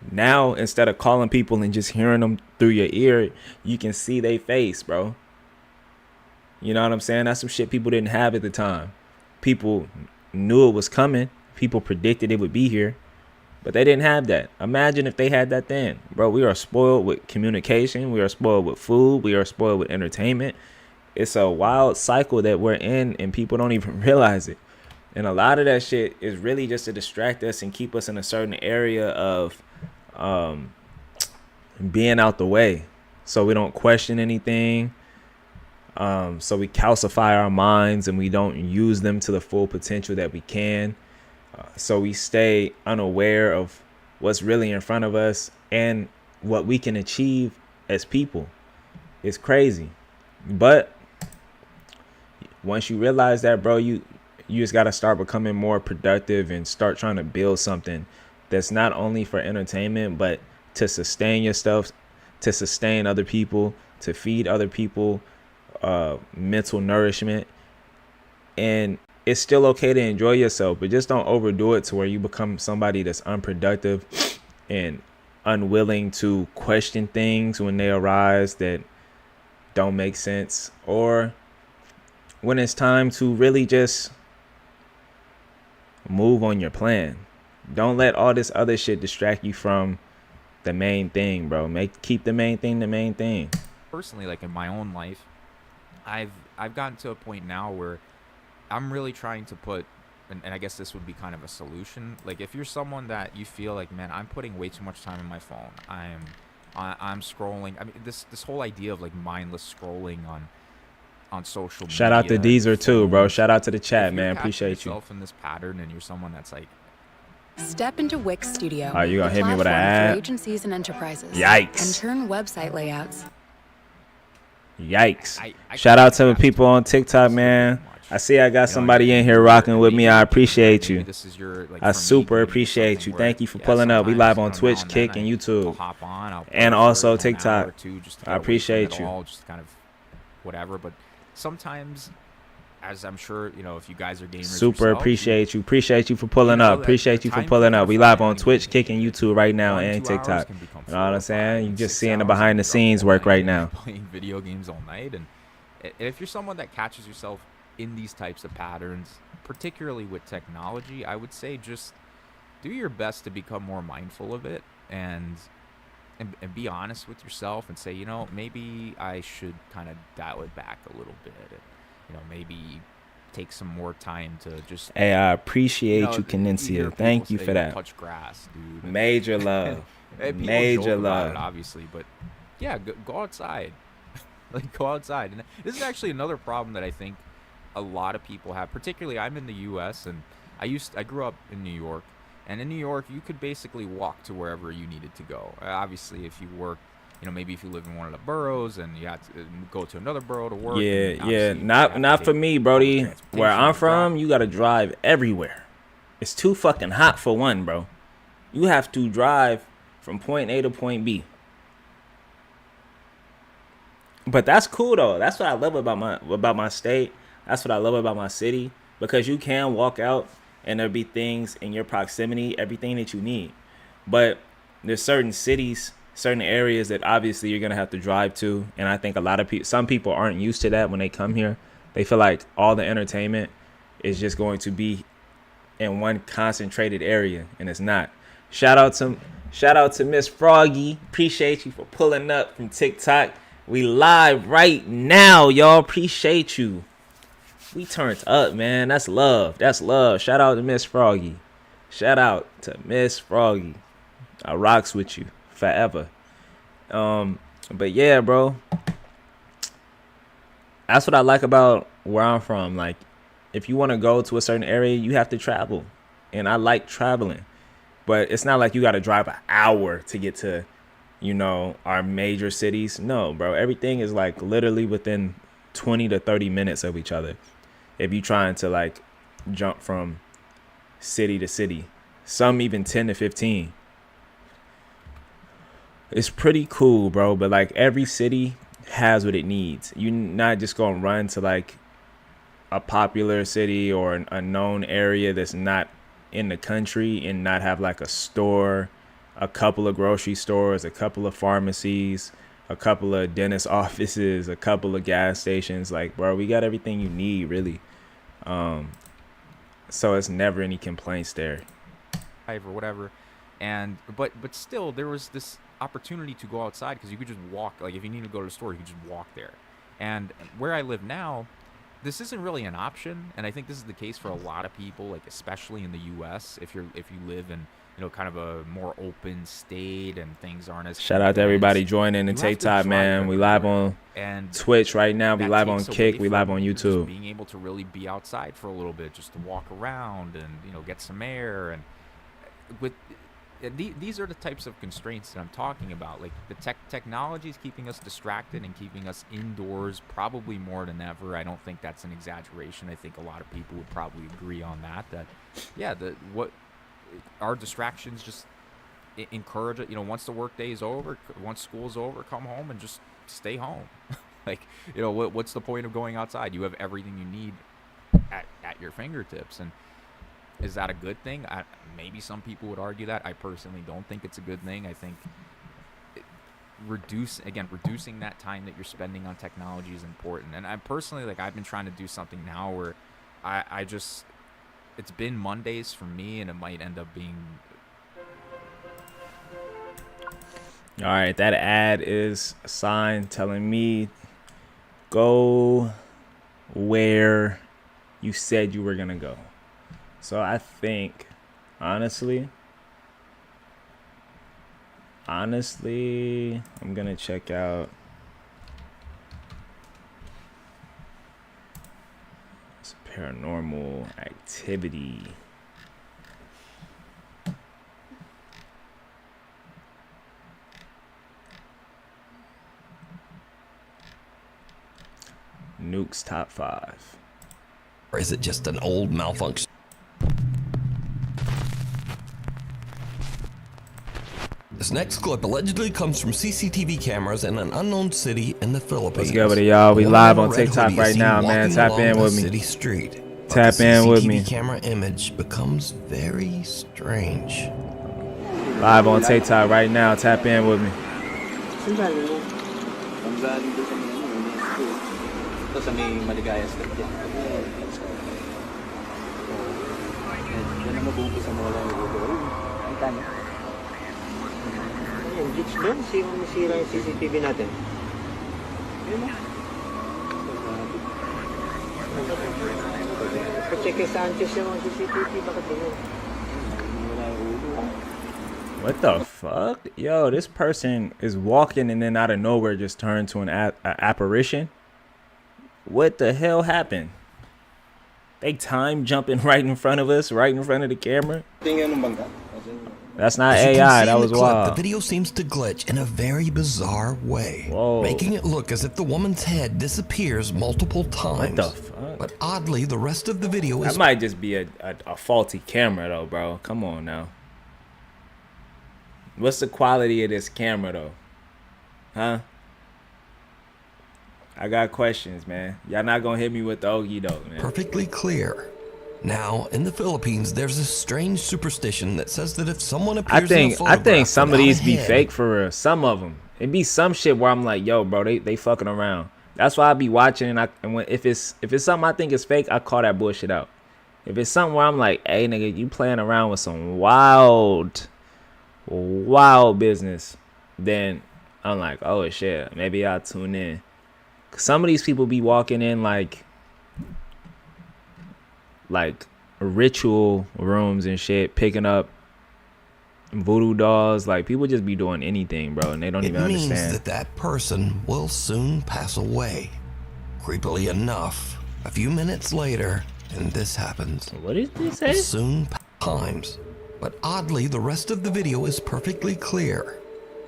Now, instead of calling people and just hearing them through your ear, you can see their face, bro. You know what I'm saying? That's some shit people didn't have at the time. People knew it was coming. People predicted it would be here. But they didn't have that. Imagine if they had that then. Bro, we are spoiled with communication. We are spoiled with food. We are spoiled with entertainment. It's a wild cycle that we're in, and people don't even realize it. And a lot of that shit is really just to distract us and keep us in a certain area of being out the way, so we don't question anything, so we calcify our minds and we don't use them to the full potential that we can, so we stay unaware of what's really in front of us, and what we can achieve as people. It's crazy. But once you realize that, bro, you just got to start becoming more productive and start trying to build something that's not only for entertainment, but to sustain yourself, to sustain other people, to feed other people, mental nourishment. And it's still okay to enjoy yourself, but just don't overdo it to where you become somebody that's unproductive and unwilling to question things when they arise that don't make sense, or when it's time to really just move on your plan. Don't let all this other shit distract you from the main thing, bro. Keep the main thing the main thing. Personally, like in my own life, I've gotten to a point now where I'm really trying to put, and I guess this would be kind of a solution. Like if you're someone that you feel like, man, I'm putting way too much time on my phone. I'm scrolling. I mean, this whole idea of like mindless scrolling on social media. Shout out to Deezer too, bro. Shout out to the chat, man. Appreciate you. Yourself in this pattern, and you're someone that's like, Step into Wix Studio. Are you gonna hit me with an platform for ad? agencies and enterprises. Yikes. And turn website layouts. Yikes. I Shout out to the people on TikTok, man. I see I got somebody in here rocking with me. I appreciate you. This is your, like, I for me, super doing appreciate you. something Thank where, you for yeah, pulling up. We sometimes, live on you know, Twitch, now and Kick, then and I'll YouTube. hop on, I'll And play also for, you know, an TikTok. hour or two just to I get away from appreciate it you. all, just kind of whatever. But sometimes, as I'm sure, you know, if you guys are gamers Super yourself, appreciate you. Appreciate you for pulling know up. that Appreciate the you for time pulling for up. We fun live and on Twitch, Kick, and engagement, YouTube right now, 1 and 2 hours TikTok. can become You know what I'm 4 or saying? 5 You and just 6 seeing the hours behind the can be scenes all work night, right and now. you're playing video games all night. And if you're someone that catches yourself in these types of patterns, particularly with technology, I would say just do your best to become more mindful of it and be honest with yourself and say, you know, maybe I should kind of dial it back a little bit. And, you know, maybe take some more time to just. Hey, I appreciate know, you, you hear Kinencia. people Thank you say, for that. Touch grass, dude. and- Major love. and people Major joke about love. it, obviously, but yeah, go outside. Like, go outside. And this is actually another problem that I think a lot of people have. Particularly, I'm in the U.S. and I grew up in New York, and in New York, you could basically walk to wherever you needed to go. Obviously, if you work, you know, maybe if you live in one of the boroughs and you had to go to another borough to work. Yeah, and yeah. obviously you have to Not for take me, public Brody. transportation Where I'm and from, drive. you gotta drive everywhere. It's too fucking hot for one, bro. You have to drive from point A to point B. But that's cool though. That's what I love about my state. That's what I love about my city, because you can walk out and there'll be things in your proximity, everything that you need. But there's certain cities, certain areas that obviously you're gonna have to drive to, and I think a lot of people, some people aren't used to that when they come here. They feel like all the entertainment is just going to be in one concentrated area, and it's not. Shout out to Miss Froggy. Appreciate you for pulling up from TikTok. We live right now, y'all. Appreciate you. We turned up, man. That's love. That's love. Shout out to Miss Froggy. Shout out to Miss Froggy. I rocks with you forever. But yeah, bro. That's what I like about where I'm from. Like, if you want to go to a certain area, you have to travel. And I like traveling. But it's not like you got to drive an hour to get to, you know, our major cities. No, bro. Everything is like literally within 20 to 30 minutes of each other. If you trying to like jump from city to city, some even 10 to 15. It's pretty cool, bro. But like every city has what it needs. You're not just going to run to like a popular city or a known area that's not in the country and not have like a store, a couple of grocery stores, a couple of pharmacies, a couple of dentist offices, a couple of gas stations. Like, bro, we got everything you need, really. So it's never any complaints there. Or whatever. And but still, there was this opportunity to go outside because you could just walk. Like, if you need to go to the store, you could just walk there. And where I live now, this isn't really an option, and I think this is the case for a lot of people, like especially in the U.S. If you live in, you know, kind of a more open state and things aren't as. Shout out to everybody joining in TikTok, man. We live on Twitch right now. We live on Kick. We live on YouTube. Being able to really be outside for a little bit, just to walk around and, you know, get some air, and with these are the types of constraints that I'm talking about. Like the technology is keeping us distracted and keeping us indoors probably more than ever. I don't think that's an exaggeration. I think a lot of people would probably agree on that. That yeah, what our distractions just encourage it. You know, once the workday is over, once school's over, come home and just stay home. Like, you know, what's the point of going outside? You have everything you need at your fingertips. And is that a good thing? Maybe some people would argue that. I personally don't think it's a good thing. I think reducing that time that you're spending on technology is important. And I personally, like, I've been trying to do something now where I just, it's been Mondays for me, and it might end up being. All right, that ad is a sign telling me go where you said you were gonna go. So I think, honestly, I'm gonna check out this paranormal activity. Nuke's top 5. Or is it just an old malfunction? This next clip allegedly comes from CCTV cameras in an unknown city in the Philippines. What's good with it, y'all? We live on TikTok right now, man. Tap in with me. City street. Tap in with me. The camera image becomes very strange. Live on TikTok right now. Tap in with me. Sa may Maligayas ka dyan. Yan ang mabuti sa mga lang ito. Ang tanya. Ayan, glitch doon. Sira yung CCTV natin. Ayan mo. Pa-check kay Sanchez yung CCTV. Bakit doon? What the fuck? Yo, this person is walking and then out of nowhere just turned to an apparition. What the hell happened? They time jumping right in front of us, right in front of the camera. That's not AI. That was wild. The video seems to glitch in a very bizarre way, making it look as if the woman's head disappears multiple times. What the fuck? But oddly, the rest of the video is. That might just be a faulty camera, though, bro. Come on now. What's the quality of this camera, though? Huh? I got questions, man. Y'all not gonna hit me with the okie doke, man. Perfectly clear. Now, in the Philippines, there's a strange superstition that says that if someone appears in a photograph, I think some of these be head, fake for real. Some of them. It be some shit where I'm like, yo, bro, they fucking around. That's why I be watching, and if it's something I think is fake, I call that bullshit out. If it's something where I'm like, hey, nigga, you playing around with some wild business, then I'm like, oh shit, maybe I'll tune in. Some of these people be walking in like ritual rooms and shit, picking up voodoo dolls. Like, people just be doing anything, bro, and they don't even understand. It means that person will soon pass away. Creepily enough, a few minutes later, and this happens. What did they say? Soon times. But oddly, the rest of the video is perfectly clear.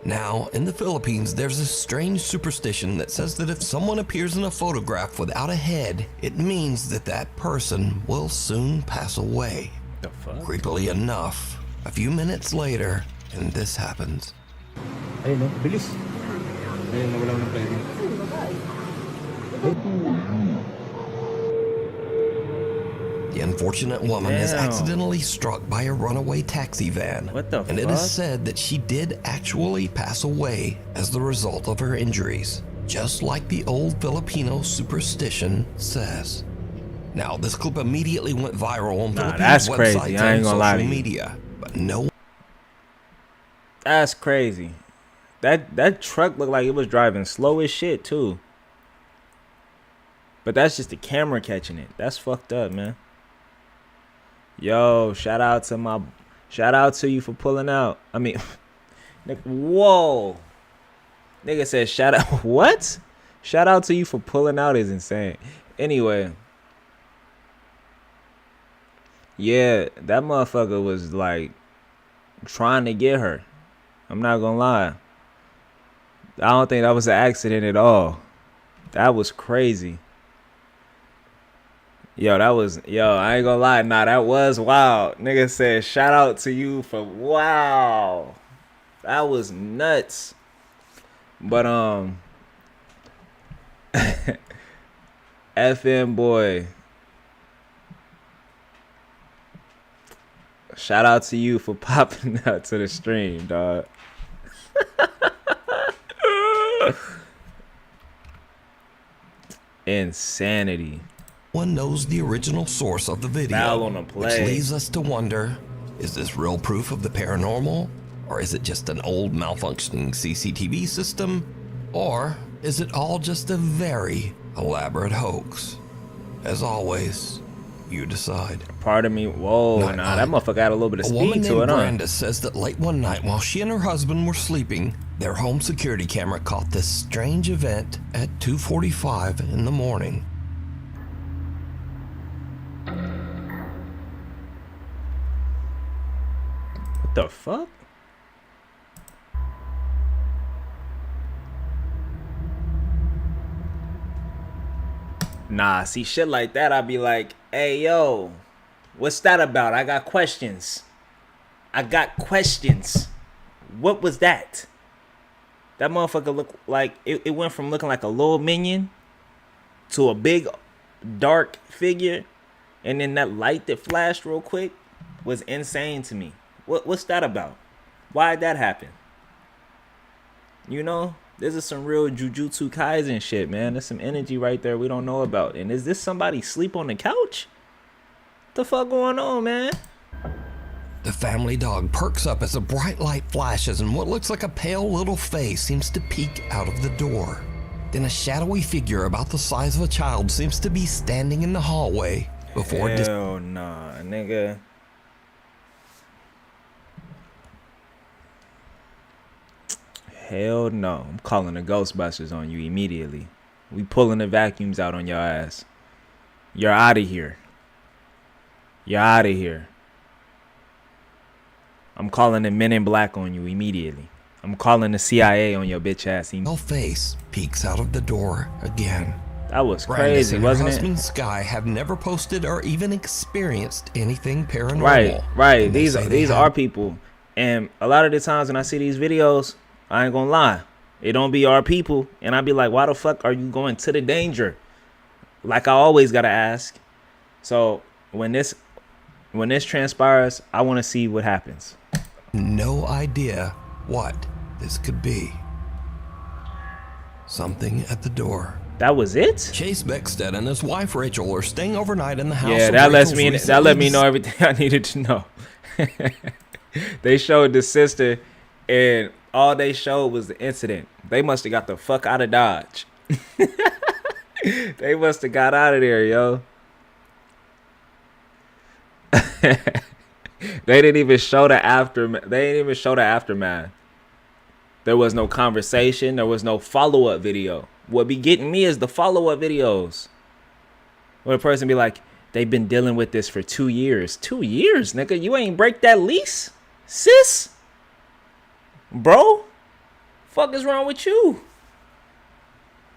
Now, in the Philippines, there's a strange superstition that says that if someone appears in a photograph without a head, it means that that person will soon pass away. The fuck? Creepily enough, a few minutes later, and this happens. Ayun, no? Bilis. Ayun, nawala ng pera. The unfortunate woman is accidentally struck by a runaway taxi van. What the fuck? And it is said that she did actually pass away as the result of her injuries, just like the old Filipino superstition says. Now, this clip immediately went viral on Philippines websites and social media, but no. That's crazy. That truck looked like it was driving slow as shit too. But that's just the camera catching it. That's fucked up, man. Yo, shout out to you for pulling out. I mean, whoa. Nigga said shout out. What? Shout out to you for pulling out is insane. Anyway. Yeah, that motherfucker was like trying to get her. I'm not gonna lie. I don't think that was an accident at all. That was crazy. Yo, I ain't gonna lie. Nah, that was wild. Nigga said, shout out to you for, wow. That was nuts. But, FM boy. Shout out to you for popping out to the stream, dog. Insanity. One knows the original source of the video, Foul on a play. which leaves us to wonder, is this real proof of the paranormal? Or is it just an old malfunctioning CCTV system? Or is it all just a very elaborate hoax? As always, you decide. Part of me, whoa, nah, that motherfucker got a little bit of A woman speed to named it, huh? Brenda says that late one night while she and her husband were sleeping, their home security camera caught this strange event at 2:45 in the morning. What the fuck? Nah, see shit like that, I'd be like, hey, yo, what's that about? I got questions. What was that? That motherfucker looked like, it went from looking like a little minion to a big, dark figure. And then that light that flashed real quick was insane to me. What's that about? Why'd that happen? You know? This is some real Jujutsu Kaisen shit, man. There's some energy right there we don't know about. And is this somebody sleep on the couch? What the fuck going on, man? The family dog perks up as a bright light flashes and what looks like a pale little face seems to peek out of the door. Then a shadowy figure about the size of a child seems to be standing in the hallway before... Hell nah, nigga. Hell no. I'm calling the Ghostbusters on you immediately. We pulling the vacuums out on your ass. You're out of here. You're out of here. I'm calling the Men in Black on you immediately. I'm calling the CIA on your bitch ass. No face peeks out of the door again. That was crazy, and wasn't her it? husband Sky have never posted or even experienced anything paranormal. Right. These are people. And a lot of the times when I see these videos, I ain't gonna lie, it don't be our people, and I be like, why the fuck are you going to the danger? Like I always gotta ask. So when this transpires, I want to see what happens. No idea what this could be. Something at the door. That was it? Chase Beckstead and his wife Rachel are staying overnight in the house. Yeah, that let me know everything I needed to know. They showed the sister, and all they showed was the incident. They must have got the fuck out of Dodge. They must have got out of there, yo. They didn't even show the aftermath. There was no conversation. There was no follow-up video. What be getting me is the follow-up videos. Where a person be like, they've been dealing with this for 2 years. 2 years, nigga? You ain't break that lease, sis? Bro? Fuck is wrong with you?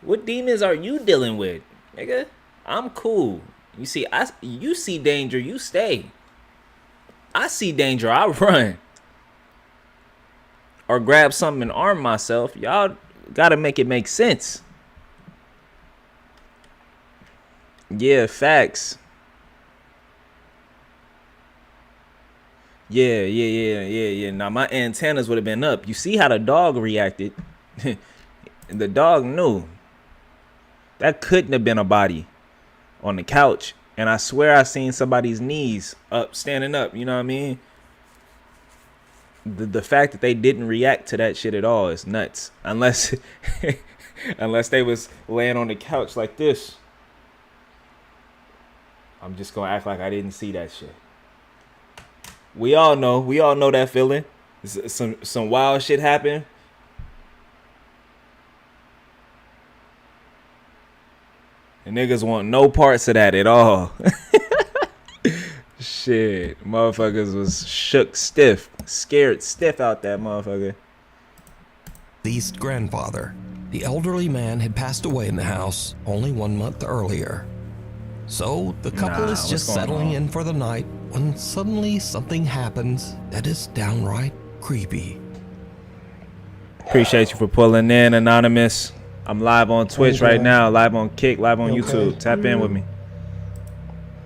What demons are you dealing with, nigga? I'm cool. You see danger, you stay. I see danger, I run. Or grab something and arm myself. Y'all gotta make it make sense. Yeah, facts. Yeah. Now my antennas would have been up. You see how the dog reacted? The dog knew. That couldn't have been a body on the couch. And I swear I seen somebody's knees up, standing up. You know what I mean? The fact that they didn't react to that shit at all is nuts. Unless they was laying on the couch like this. I'm just gonna act like I didn't see that shit. We all know that feeling. Some wild shit happened. And niggas want no parts of that at all. Shit, motherfuckers was shook stiff, scared stiff out that motherfucker. Deceased grandfather. The elderly man had passed away in the house only 1 month earlier. So the couple is just settling in for the night when suddenly something happens that is downright creepy. Appreciate you for pulling in, Anonymous. I'm live on Twitch right now, live on Kick, live on YouTube. Tap in with me.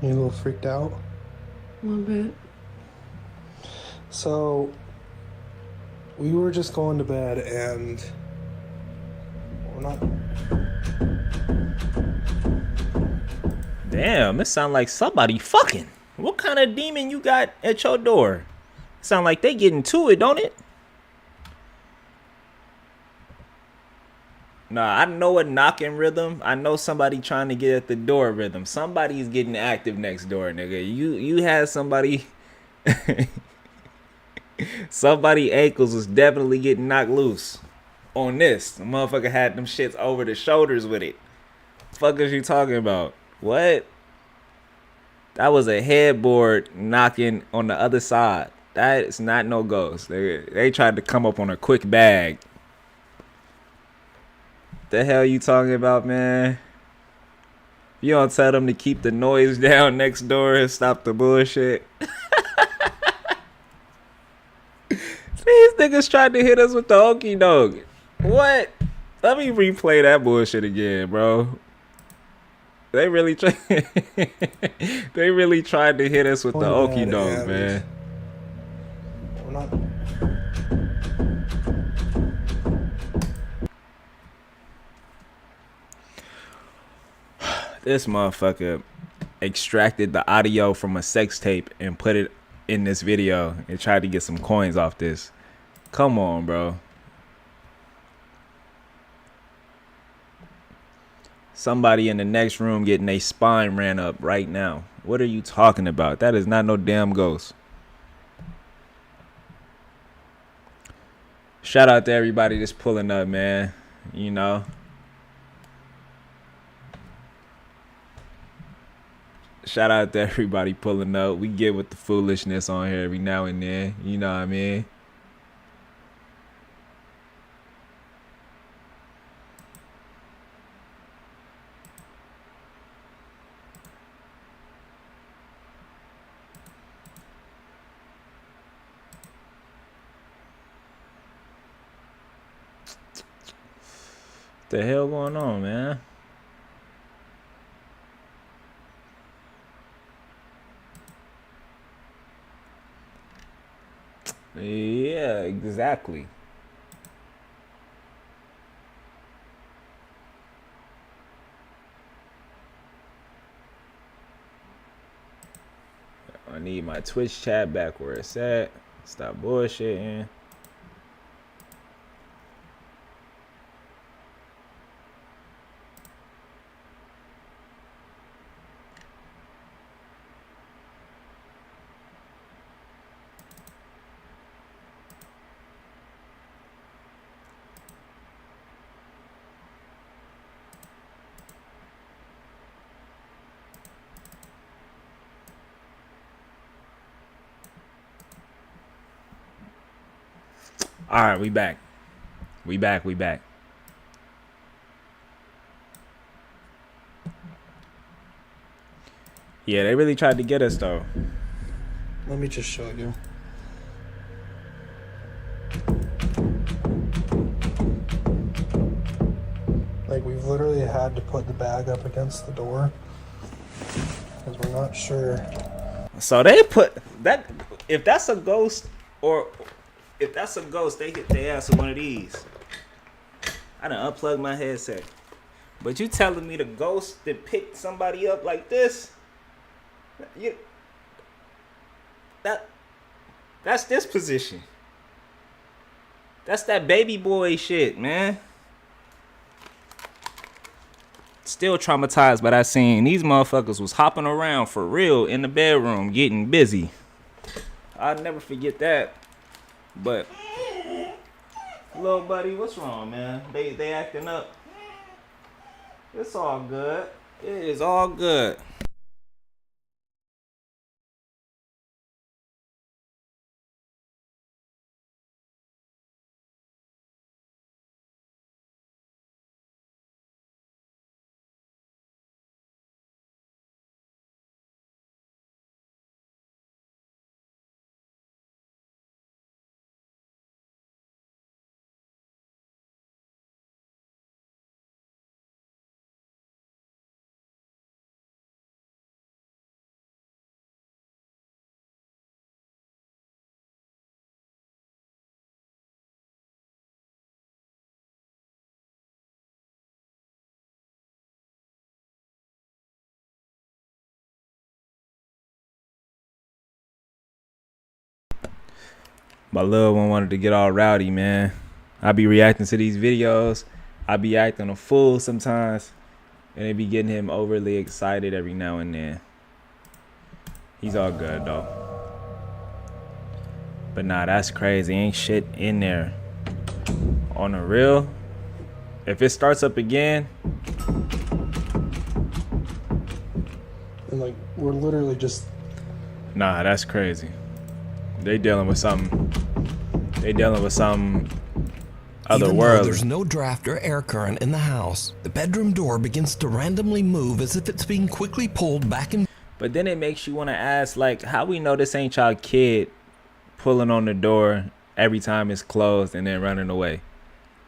You a little freaked out? A little bit. So, we were just going to bed and we're not... Damn, it sound like somebody fucking. What kind of demon you got at your door? Sound like they getting to it, don't it? Nah, I know a knocking rhythm. I know somebody trying to get at the door rhythm. Somebody's getting active next door, nigga. You had somebody... Somebody ankles was definitely getting knocked loose on this. The motherfucker had them shits over the shoulders with it. Fuck is you talking about? What? That was a headboard knocking on the other side. That is not no ghost. They tried to come up on a quick bag. The hell you talking about, man? You don't tell them to keep the noise down next door and stop the bullshit. These niggas tried to hit us with the okie doke. What? Let me replay that bullshit again, bro. They really tried to hit us with the okie doke, man. We're not... This motherfucker extracted the audio from a sex tape and put it in this video and tried to get some coins off this. Come on, bro. Somebody in the next room getting a spine ran up right now. What are you talking about? That is not no damn ghost. Shout out to everybody that's pulling up, man. You know. Shout out to everybody pulling up. We get with the foolishness on here every now and then. You know what I mean? What the hell going on, man? Yeah, exactly. I need my Twitch chat back where it's at. Stop bullshitting. All right, we back. We back. Yeah, they really tried to get us, though. Let me just show you. Like, we've literally had to put the bag up against the door because we're not sure. So they put that, if that's a ghost, or if that's a ghost, they hit their ass with one of these. I done unplugged my headset. But you telling me the ghost that picked somebody up like this? That's this position. That's that baby boy shit, man. Still traumatized by that scene. These motherfuckers was hopping around for real in the bedroom, getting busy. I'll never forget that. But, little buddy, what's wrong, man? They acting up. It's all good. It is all good. My little one wanted to get all rowdy, man. I be reacting to these videos. I be acting a fool sometimes. And it be getting him overly excited every now and then. He's all good, though. But nah, that's crazy. Ain't shit in there. On the real, if it starts up again. And like, we're literally just... Nah, that's crazy. They dealing with something. They dealing with something Even though otherworldly. there's no draft or air current in the house, the bedroom door begins to randomly move as if it's being quickly pulled back and... But then it makes you want to ask, like, how we know this ain't y'all kid pulling on the door every time it's closed and then running away?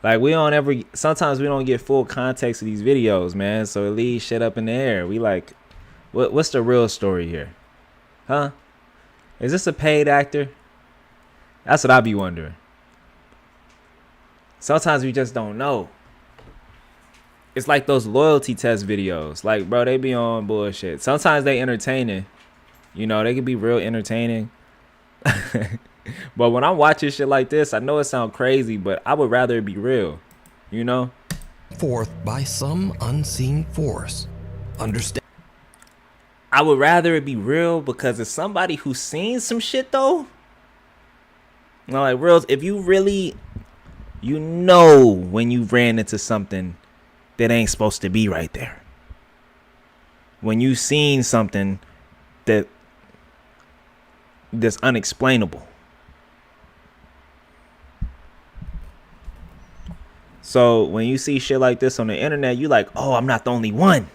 Like, we don't ever... Sometimes we don't get full context of these videos, man. So it leaves shit up in the air. We like, what's the real story here? Huh? Is this a paid actor? That's what I be wondering. Sometimes we just don't know. It's like those loyalty test videos. Like, bro, they be on bullshit. Sometimes they entertaining. You know, they can be real entertaining. But when I'm watching shit like this, I know it sounds crazy, but I would rather it be real. You know? Forth by some unseen force. Understand? I would rather it be real because it's somebody who's seen some shit, though. You know, like, real, if you really... You know when you ran into something that ain't supposed to be right there. When you seen something that's unexplainable. So when you see shit like this on the internet, you like, oh, I'm not the only one.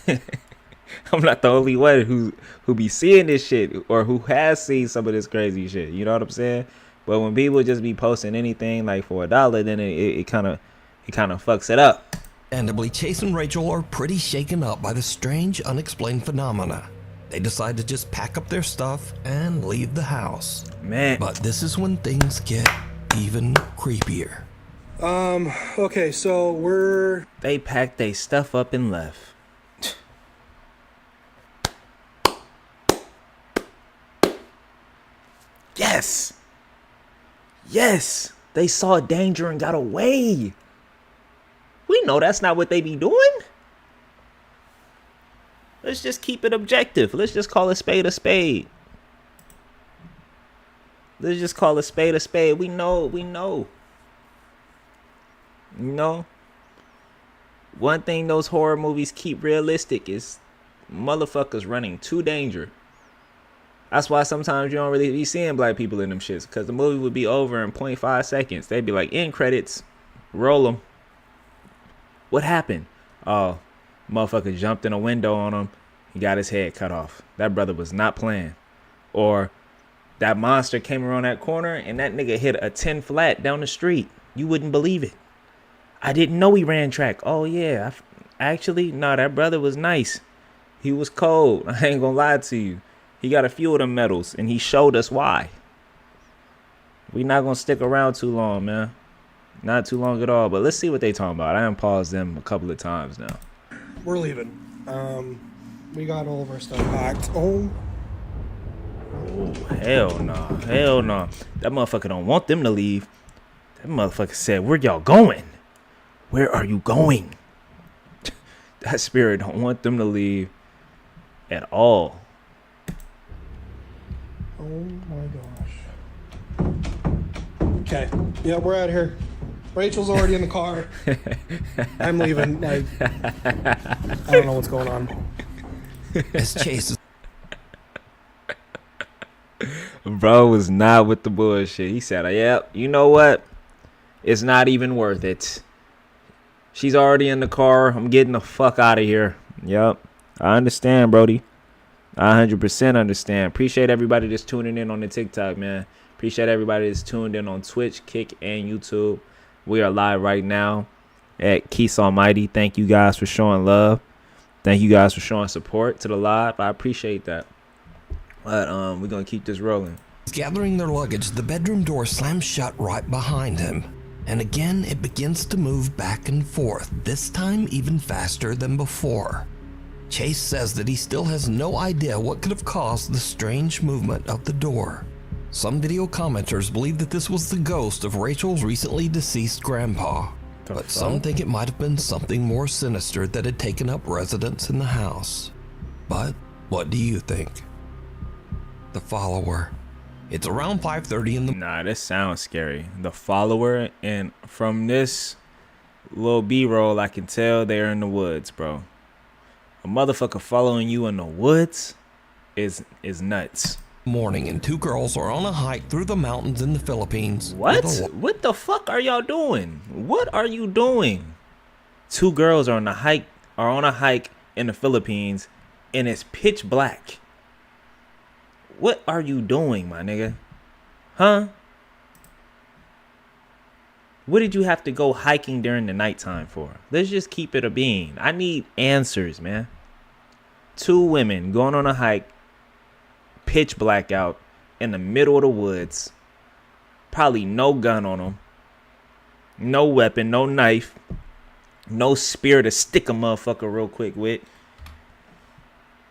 I'm not the only one who be seeing this shit or who has seen some of this crazy shit. You know what I'm saying? But when people just be posting anything like for $1, then it kind of fucks it up. Understandably, Chase and Rachel are pretty shaken up by the strange, unexplained phenomena. They decide to just pack up their stuff and leave the house. Man. But this is when things get even creepier. Okay, so They packed their stuff up and left. Yes. Yes. They saw danger and got away. We know that's not what they be doing. Let's just keep it objective. Let's just call a spade a spade. Let's just call a spade a spade. We know. You know? One thing those horror movies keep realistic is motherfuckers running to danger. That's why sometimes you don't really be seeing black people in them shits. Because the movie would be over in 0.5 seconds. They'd be like, end credits. Roll them. What happened? Oh, motherfucker jumped in a window on him. He got his head cut off. That brother was not playing. Or that monster came around that corner and that nigga hit a 10 flat down the street. You wouldn't believe it. I didn't know he ran track. Oh, yeah. Actually, no, that brother was nice. He was cold. I ain't gonna lie to you. He got a few of them medals, and he showed us why. We not gonna stick around too long, man. Not too long at all. But let's see what they talking about. I done paused them a couple of times now. we're leaving. We got all of our stuff packed. Oh, hell no. Hell no. That motherfucker don't want them to leave. That motherfucker said, where y'all going? Where are you going? That spirit don't want them to leave at all. oh my gosh. Okay. Yeah, we're out of here. Rachel's already in the car. I'm leaving. Like, I don't know what's going on. As Chase Bro was not with the bullshit. He said, yep, you know what? It's not even worth it. She's already in the car. I'm getting the fuck out of here. Yep. I understand, Brody. I 100% understand. Appreciate everybody that's tuning in on the TikTok, man. Appreciate everybody that's tuned in on Twitch, Kick, and YouTube. We are live right now at Keys Almighty. Thank you guys for showing love. Thank you guys for showing support to the live. I appreciate that. But we're going to keep this rolling. gathering their luggage, the bedroom door slams shut right behind him. And again, it begins to move back and forth, this time even faster than before. Chase says that he still has no idea what could have caused the strange movement of the door. Some video commenters believe that this was the ghost of Rachel's recently deceased grandpa, but some think it might have been something more sinister that had taken up residence in the house. But what do you think? The follower. It's around 5:30 in the... Nah, this sounds scary. The follower, and from this little B-roll, I can tell they're in the woods, bro. A motherfucker following you in the woods is nuts. Morning, and two girls are on a hike through the mountains in the Philippines. What? What the fuck are y'all doing? What are you doing? Two girls are on a hike in the Philippines, and it's pitch black. What are you doing, my nigga? Huh? What did you have to go hiking during the nighttime for? Let's just keep it a bean. I need answers, man. Two women going on a hike, pitch black out, in the middle of the woods. Probably no gun on them. No weapon, no knife. No spear to stick a motherfucker real quick with.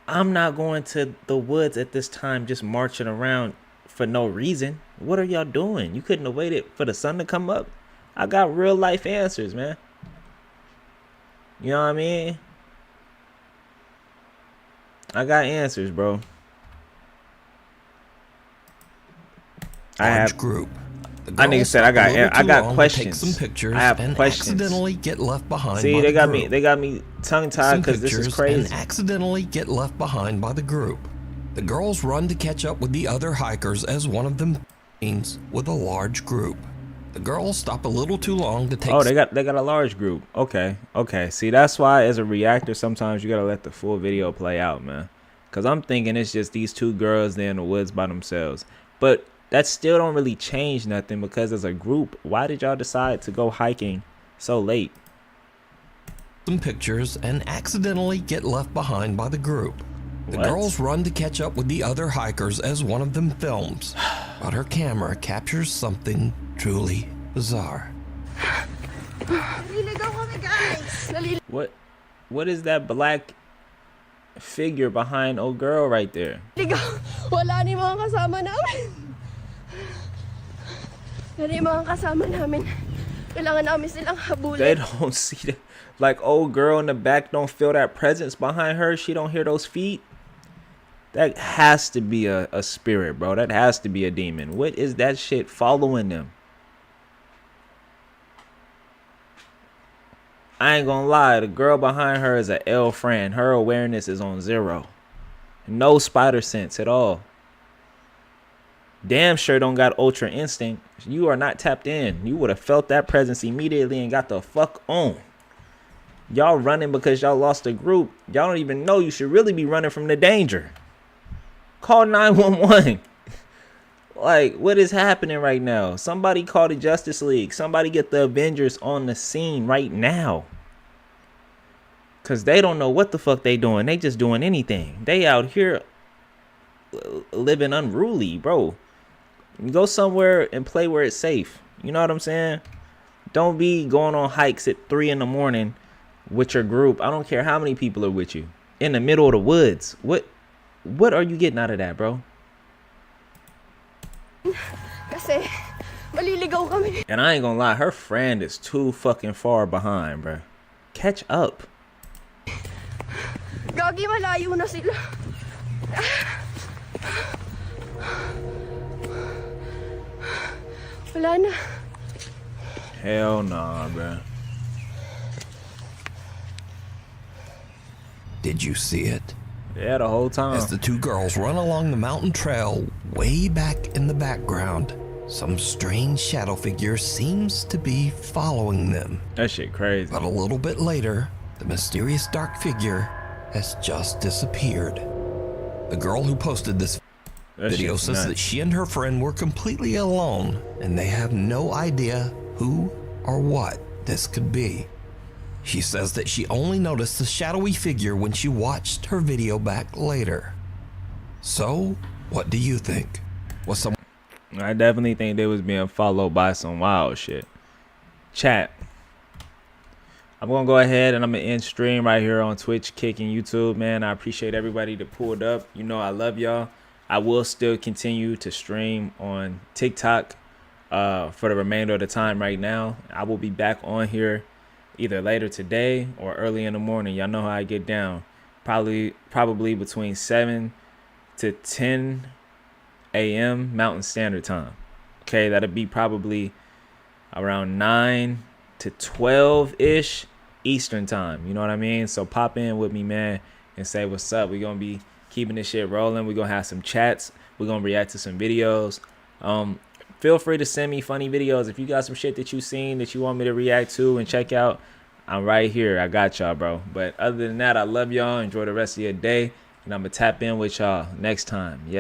I'm not going to the woods at this time just marching around for no reason. What are y'all doing? You couldn't have waited for the sun to come up? I got real life answers, man. You know what I mean? I got answers, bro. I have group. I nigga said I got questions. Take some pictures I have and questions. accidentally get left behind. See, by they the got group. me. They got me tongue tied because this is crazy. And accidentally get left behind by the group. The girls run to catch up with the other hikers as one of them with a large group. The girls stop a little too long to take. Oh, they got a large group. Okay. See, that's why as a reactor sometimes you gotta let the full video play out, man. Cause I'm thinking it's just these two girls there in the woods by themselves. But that still don't really change nothing because as a group, why did y'all decide to go hiking so late? Some pictures and accidentally get left behind by the group. The girls run to catch up with the other hikers as one of them films, but her camera captures something truly bizarre. What is that black figure behind old girl right there? Wala ni mga kasama namin. Wala yung mga kasama namin. Kailangan namin silang habulin. They don't see that. Like old girl in the back don't feel that presence behind her. She don't hear those feet. That has to be a spirit, bro. That has to be a demon. What is that shit following them? I ain't gonna lie. The girl behind her is a L friend. Her awareness is on 0. No spider sense at all. Damn sure don't got ultra instinct. You are not tapped in. You would have felt that presence immediately and got the fuck on. Y'all running because y'all lost a group. Y'all don't even know you should really be running from the danger. Call 911. Like, what is happening right now? Somebody call the Justice League. Somebody get the Avengers on the scene right now. Because they don't know what the fuck they doing. They just doing anything. They out here living unruly, bro. Go somewhere and play where it's safe. You know what I'm saying? Don't be going on hikes at 3 in the morning with your group. I don't care how many people are with you. In the middle of the woods. What are you getting out of that, bro? Kasi maliligaw kami. And I ain't gonna lie, her friend is too fucking far behind, bro. Catch up. Gagi, malayo na sila. Wala na. Hell nah, bro. Did you see it? Yeah, the whole time. As the two girls run along the mountain trail, way back in the background, some strange shadow figure seems to be following them. That shit crazy. But a little bit later, the mysterious dark figure has just disappeared. The girl who posted this video says that she and her friend were completely alone, and they have no idea who or what this could be. She says that she only noticed the shadowy figure when she watched her video back later. So, what do you think? Was some? I definitely think they was being followed by some wild shit. Chat. I'm gonna go ahead and I'm gonna end stream right here on Twitch, Kick, and YouTube, man. I appreciate everybody that pulled up. You know I love y'all. I will still continue to stream on TikTok for the remainder of the time right now. I will be back on here either later today or early in the morning. Y'all know how I get down. Probably between 7 to 10 a.m. Mountain Standard Time. Okay, that'll be probably around 9 to 12-ish Eastern Time. You know what I mean? So pop in with me, man, and say what's up. We're going to be keeping this shit rolling. We're going to have some chats. We're going to react to some videos. Feel free to send me funny videos. If you got some shit that you seen that you want me to react to and check out, I'm right here. I got y'all, bro. But other than that, I love y'all. Enjoy the rest of your day. And I'm going to tap in with y'all next time. Yes.